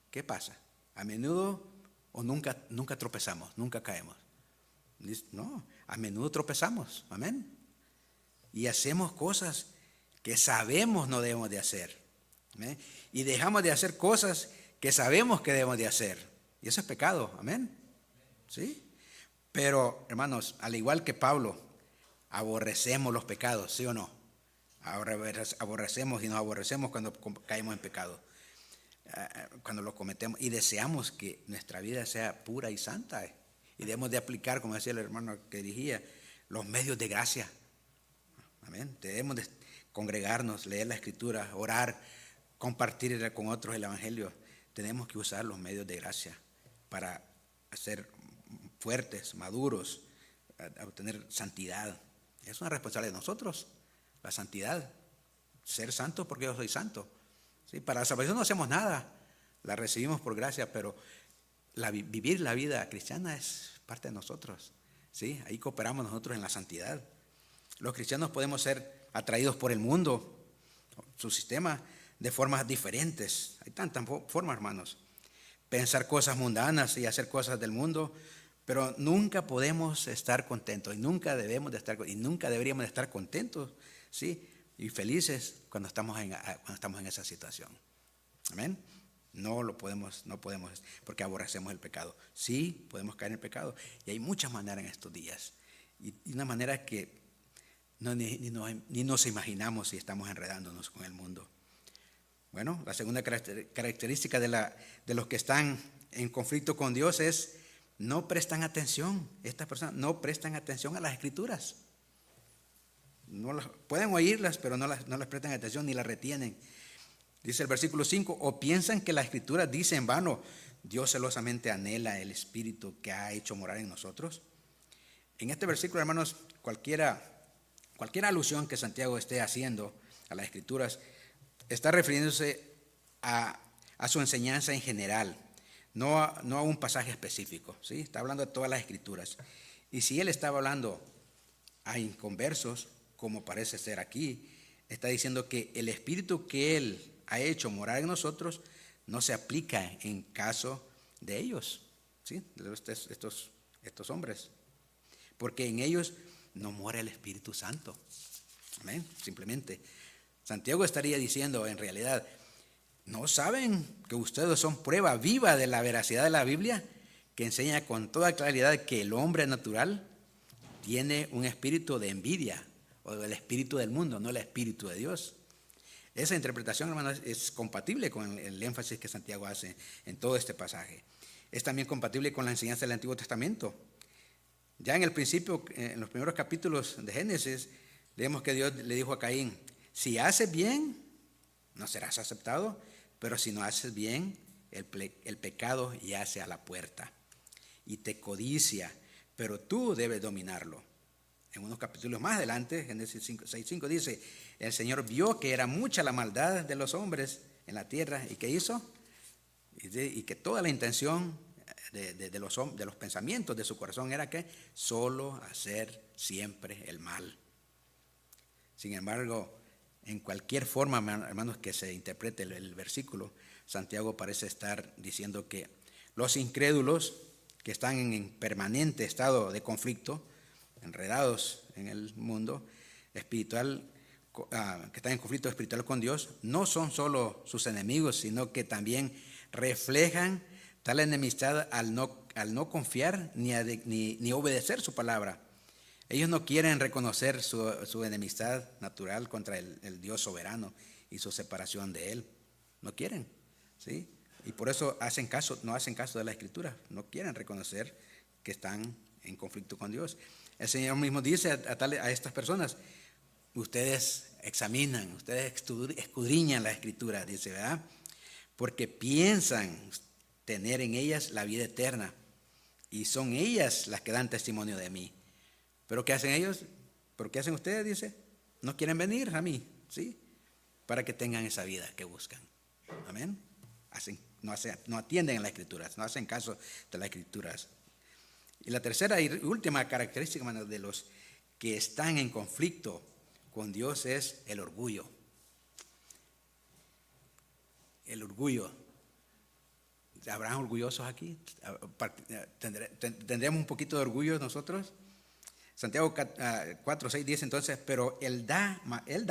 ¿qué pasa? A menudo o nunca tropezamos, nunca caemos. No, a menudo tropezamos, amén. Y hacemos cosas que sabemos no debemos de hacer. ¿Amén? Y dejamos de hacer cosas que sabemos que debemos de hacer. Y eso es pecado, amén. ¿Sí? Pero, hermanos, al igual que Pablo, aborrecemos los pecados, ¿sí o no? Aborrecemos y nos aborrecemos cuando caemos en pecado, cuando lo cometemos, y deseamos que nuestra vida sea pura y santa. Y debemos de aplicar, como decía el hermano que dirigía, los medios de gracia. Amén. Debemos de congregarnos, leer la Escritura, orar, compartir con otros el Evangelio. Tenemos que usar los medios de gracia para ser fuertes, maduros, a obtener santidad. Es una responsabilidad de nosotros, la santidad. Ser santo porque yo soy santo. ¿Sí? Para la salvación no hacemos nada, la recibimos por gracia, pero vivir la vida cristiana es parte de nosotros. ¿Sí? Ahí cooperamos nosotros en la santidad. Los cristianos podemos ser atraídos por el mundo, su sistema, de formas diferentes. Hay tantas formas, hermanos. Pensar cosas mundanas y hacer cosas del mundo, pero nunca podemos estar contentos y nunca deberíamos de estar contentos, ¿sí? Y felices cuando estamos en esa situación. Amén. No podemos, porque aborrecemos el pecado. Sí, podemos caer en el pecado. Y hay muchas maneras en estos días. Y una manera que ni nos imaginamos si estamos enredándonos con el mundo. Bueno, la segunda característica de los que están en conflicto con Dios es no prestan atención. Estas personas no prestan atención a las Escrituras. Pueden oírlas, pero no las prestan atención ni las retienen. Dice el versículo 5, o piensan que la Escritura dice en vano, Dios celosamente anhela el Espíritu que ha hecho morar en nosotros. En este versículo, hermanos, cualquier alusión que Santiago esté haciendo a las Escrituras está refiriéndose a su enseñanza en general, no a un pasaje específico, ¿sí? Está hablando de todas las Escrituras. Y si él estaba hablando a inconversos, como parece ser aquí, está diciendo que el Espíritu que él ha hecho morar en nosotros no se aplica en caso de ellos, ¿sí? De estos hombres, porque en ellos no mora el Espíritu Santo. Amén. Simplemente Santiago estaría diciendo, en realidad, ¿no saben que ustedes son prueba viva de la veracidad de la Biblia, que enseña con toda claridad que el hombre natural tiene un espíritu de envidia, o del espíritu del mundo, no el espíritu de Dios? Esa interpretación, hermanos, es compatible con el énfasis que Santiago hace en todo este pasaje. Es también compatible con la enseñanza del Antiguo Testamento. Ya en el principio, en los primeros capítulos de Génesis, leemos que Dios le dijo a Caín, si haces bien, no serás aceptado, pero si no haces bien, el pecado yace a la puerta y te codicia, pero tú debes dominarlo. En unos capítulos más adelante, Génesis 6:5 dice, el Señor vio que era mucha la maldad de los hombres en la tierra, ¿y qué hizo? Y que toda la intención de los pensamientos de su corazón era que solo hacer siempre el mal. Sin embargo, en cualquier forma, hermanos, que se interprete el versículo, Santiago parece estar diciendo que los incrédulos que están en permanente estado de conflicto, enredados en el mundo espiritual, que están en conflicto espiritual con Dios, no son solo sus enemigos, sino que también reflejan tal enemistad al no confiar ni obedecer su palabra. Ellos no quieren reconocer su enemistad natural contra el Dios soberano y su separación de Él. No quieren, ¿sí? Y por eso no hacen caso de la Escritura. No quieren reconocer que están en conflicto con Dios. El Señor mismo dice a estas personas: ustedes examinan, ustedes escudriñan la Escritura, dice, ¿verdad? Porque piensan tener en ellas la vida eterna, y son ellas las que dan testimonio de mí. ¿Pero qué hacen ellos? ¿Pero qué hacen ustedes? Dice, no quieren venir a mí, ¿sí? Para que tengan esa vida que buscan. Amén. No atienden a las Escrituras, no hacen caso de las Escrituras. Y la tercera y última característica, hermanos, de los que están en conflicto con Dios es el orgullo. El orgullo. ¿Habrán orgullosos aquí? ¿Tendremos un poquito de orgullo nosotros? Santiago 4:6 dice entonces, pero Él da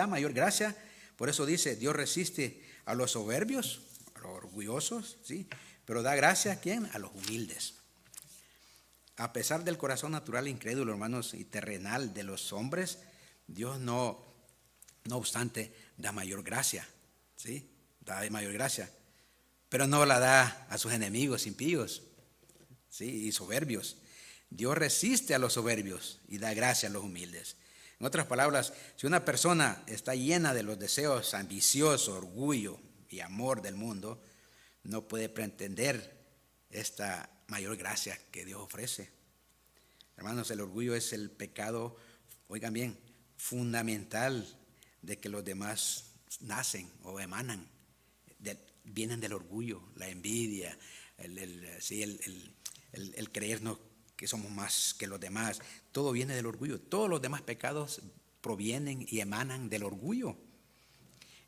mayor gracia. Por eso dice, Dios resiste a los soberbios, a los orgullosos, ¿sí? Pero da gracia ¿a quién? A los humildes. A pesar del corazón natural incrédulo, hermanos, y terrenal de los hombres, Dios no obstante da mayor gracia, ¿sí? Da mayor gracia, pero no la da a sus enemigos impíos, ¿sí? Y soberbios. Dios resiste a los soberbios y da gracia a los humildes. En otras palabras, si una persona está llena de los deseos ambiciosos, orgullo y amor del mundo, no puede pretender esta mayor gracia que Dios ofrece. Hermanos, el orgullo es el pecado, oigan bien, fundamental de que los demás nacen o emanan. Vienen del orgullo, la envidia, el creernos que somos más que los demás. Todo viene del orgullo. Todos los demás pecados provienen y emanan del orgullo.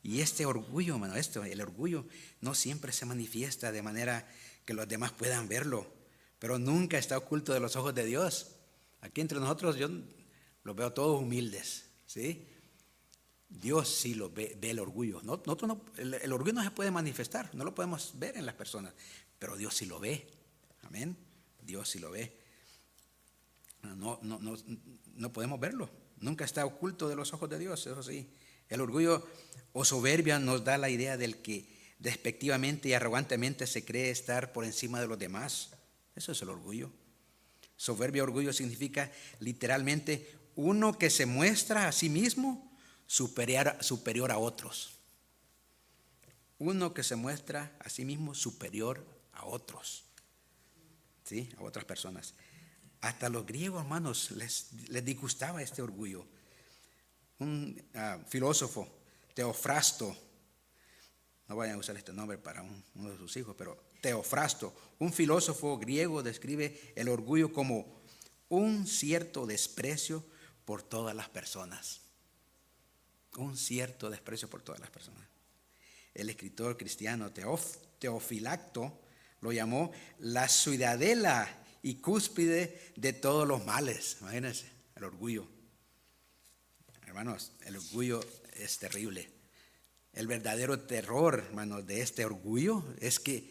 Y este orgullo, hermano, el orgullo no siempre se manifiesta de manera que los demás puedan verlo, pero nunca está oculto de los ojos de Dios. Aquí entre nosotros yo los veo todos humildes, ¿sí? Dios sí lo ve el orgullo. El orgullo no se puede manifestar, no lo podemos ver en las personas, pero Dios sí lo ve. Amén. Dios sí lo ve. No podemos verlo. Nunca está oculto de los ojos de Dios, eso sí. El orgullo o soberbia nos da la idea del que despectivamente y arrogantemente se cree estar por encima de los demás. Eso es el orgullo. Soberbia, orgullo significa literalmente uno que se muestra a sí mismo superior a otros. Uno que se muestra a sí mismo superior a otros, ¿sí? A otras personas. Hasta los griegos, hermanos, les disgustaba este orgullo. Un filósofo, Teofrasto, no vayan a usar este nombre para uno de sus hijos, pero Teofrasto, un filósofo griego, describe el orgullo como un cierto desprecio por todas las personas. Un cierto desprecio por todas las personas. El escritor cristiano Teofilacto lo llamó la ciudadela y cúspide de todos los males. Imagínense, el orgullo. Hermanos, el orgullo es terrible. El verdadero terror, hermanos, de este orgullo es que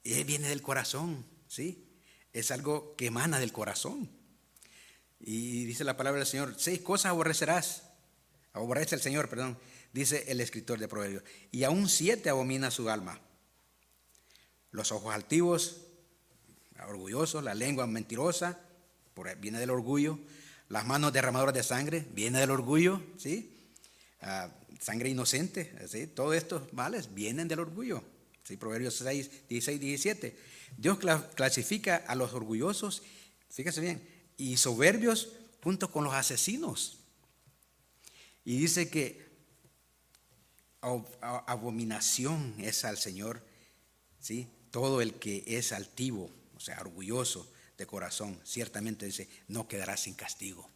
viene del corazón, ¿sí? Es algo que emana del corazón. Y dice la palabra del Señor, 6 cosas aborrece el Señor, dice el escritor de Proverbios, y aún 7 abomina su alma: los ojos altivos, orgullosos; la lengua mentirosa, viene del orgullo; las manos derramadoras de sangre, viene del orgullo, ¿sí? Sangre inocente, ¿sí? Todos estos males vienen del orgullo, ¿sí? Proverbios 6, 16, 17. Dios clasifica a los orgullosos, fíjese bien, y soberbios junto con los asesinos. Y dice que abominación es al Señor, ¿sí? Todo el que es altivo, o sea, orgulloso de corazón, ciertamente dice, no quedará sin castigo.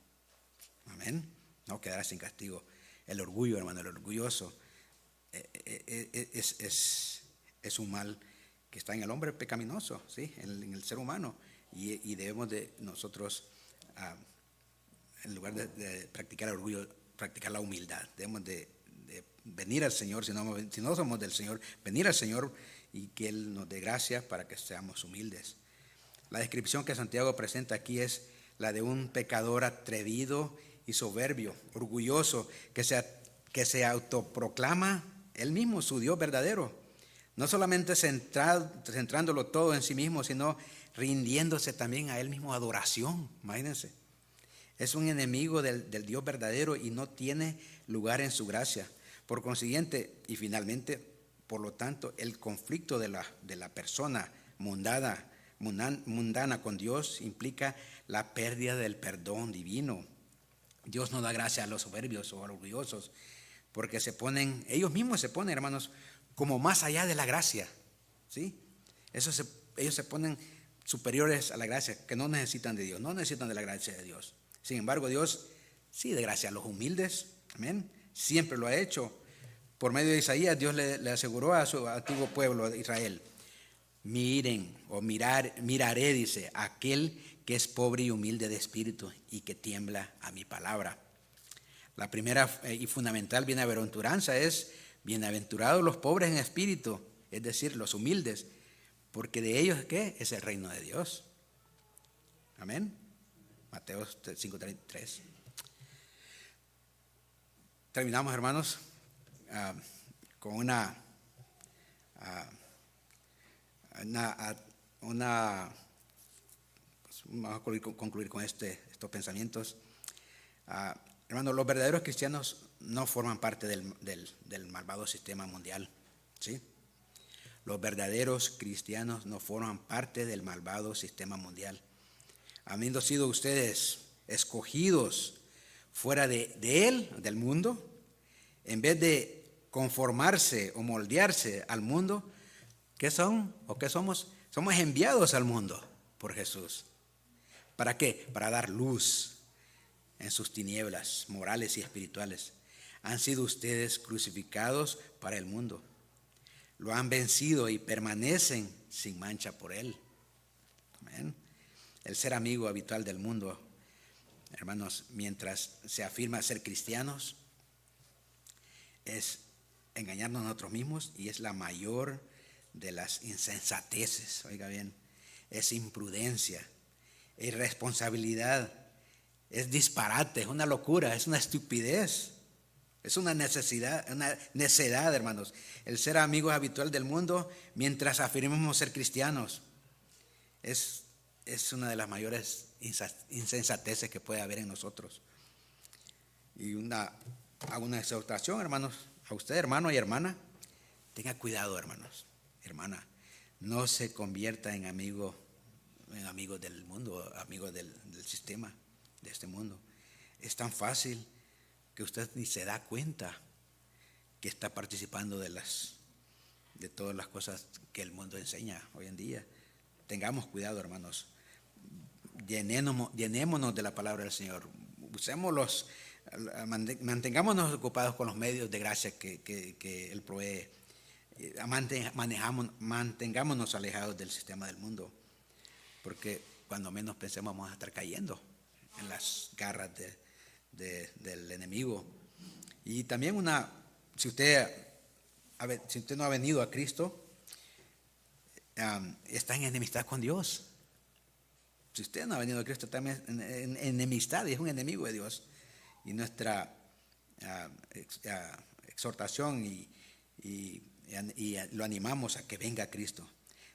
Amén. No quedará sin castigo. El orgullo, hermano, el orgulloso es un mal que está en el hombre pecaminoso, ¿sí? En el ser humano. Y debemos de nosotros, en lugar de practicar el orgullo, practicar la humildad. Debemos de venir al Señor, si no somos del Señor, venir al Señor y que Él nos dé gracia para que seamos humildes. La descripción que Santiago presenta aquí es la de un pecador atrevido y soberbio, orgulloso, que se autoproclama él mismo su Dios verdadero, no solamente centrándolo todo en sí mismo, sino rindiéndose también a él mismo adoración. Imagínense, es un enemigo del Dios verdadero y no tiene lugar en su gracia. Por consiguiente, y finalmente, por lo tanto, el conflicto de la persona mundana con Dios implica la pérdida del perdón divino. Dios no da gracia a los soberbios o a los orgullosos, porque ellos mismos se ponen, hermanos, como más allá de la gracia, ¿sí? Ellos se ponen superiores a la gracia, que no necesitan de Dios, no necesitan de la gracia de Dios. Sin embargo, Dios sí de gracia a los humildes, amén, siempre lo ha hecho. Por medio de Isaías, Dios le aseguró a su antiguo pueblo de Israel: miraré, dice, aquel que es pobre y humilde de espíritu y que tiembla a mi palabra. La primera y fundamental bienaventuranza es: bienaventurados los pobres en espíritu, es decir, los humildes, porque de ellos, ¿qué? Es el reino de Dios. Amén. Mateo 5:33. Terminamos, hermanos, con vamos a concluir con estos pensamientos. Hermanos, los verdaderos cristianos no forman parte del malvado sistema mundial, ¿sí? Los verdaderos cristianos no forman parte del malvado sistema mundial. Habiendo sido ustedes escogidos fuera de él, del mundo, en vez de conformarse o moldearse al mundo, ¿qué son o qué somos? Somos enviados al mundo por Jesús. ¿Para qué? Para dar luz en sus tinieblas morales y espirituales. Han sido ustedes crucificados para el mundo. Lo han vencido y permanecen sin mancha por él. Amén. El ser amigo habitual del mundo, hermanos, mientras se afirma ser cristianos, es engañarnos a nosotros mismos, y es la mayor de las insensateces. Oiga bien, es imprudencia, es irresponsabilidad, es disparate, es una locura, es una estupidez, es una necedad, hermanos. El ser amigos habitual del mundo mientras afirmamos ser cristianos es una de las mayores insensateces que puede haber en nosotros. Y hago una exhortación, hermanos, a usted, hermano y hermana: tenga cuidado, hermanos, hermana, no se convierta en amigo del mundo, amigo del sistema, de este mundo. Es tan fácil que usted ni se da cuenta que está participando de todas las cosas que el mundo enseña hoy en día. Tengamos cuidado, hermanos. Llenémonos de la palabra del Señor. Mantengámonos ocupados con los medios de gracia que Él provee. Mantengámonos alejados del sistema del mundo, porque cuando menos pensemos vamos a estar cayendo en las garras del enemigo. Y también si usted no ha venido a Cristo, está en enemistad con Dios. Si usted no ha venido a Cristo, está en enemistad y es un enemigo de Dios. Y nuestra exhortación y lo animamos a que venga a Cristo.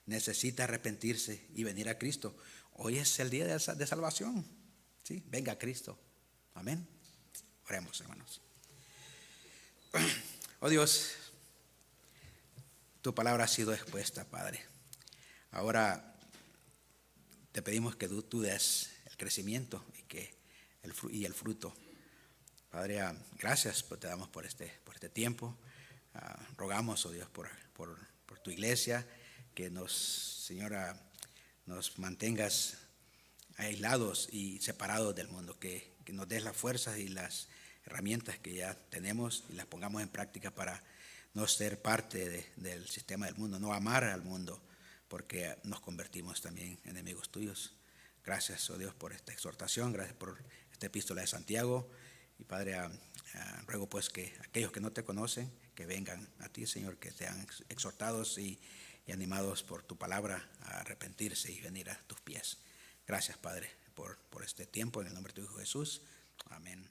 Necesita arrepentirse y venir a Cristo. Hoy es el día de salvación, ¿sí? Venga a Cristo. Amén. Oremos, hermanos. Oh Dios, tu palabra ha sido expuesta, Padre. Ahora te pedimos que tú des el crecimiento y el fruto. Padre, gracias te damos por este tiempo. Rogamos, oh Dios, por tu iglesia, que Señora, nos mantengas aislados y separados del mundo, que nos des las fuerzas y las herramientas que ya tenemos y las pongamos en práctica para no ser parte del sistema del mundo, no amar al mundo, porque nos convertimos también en enemigos tuyos. Gracias, oh Dios, por esta exhortación, gracias por esta epístola de Santiago, Y Padre, ruego pues que aquellos que no te conocen, que vengan a ti, Señor, que sean exhortados y animados por tu palabra a arrepentirse y venir a tus pies. Gracias, Padre, por este tiempo, en el nombre de tu Hijo Jesús. Amén.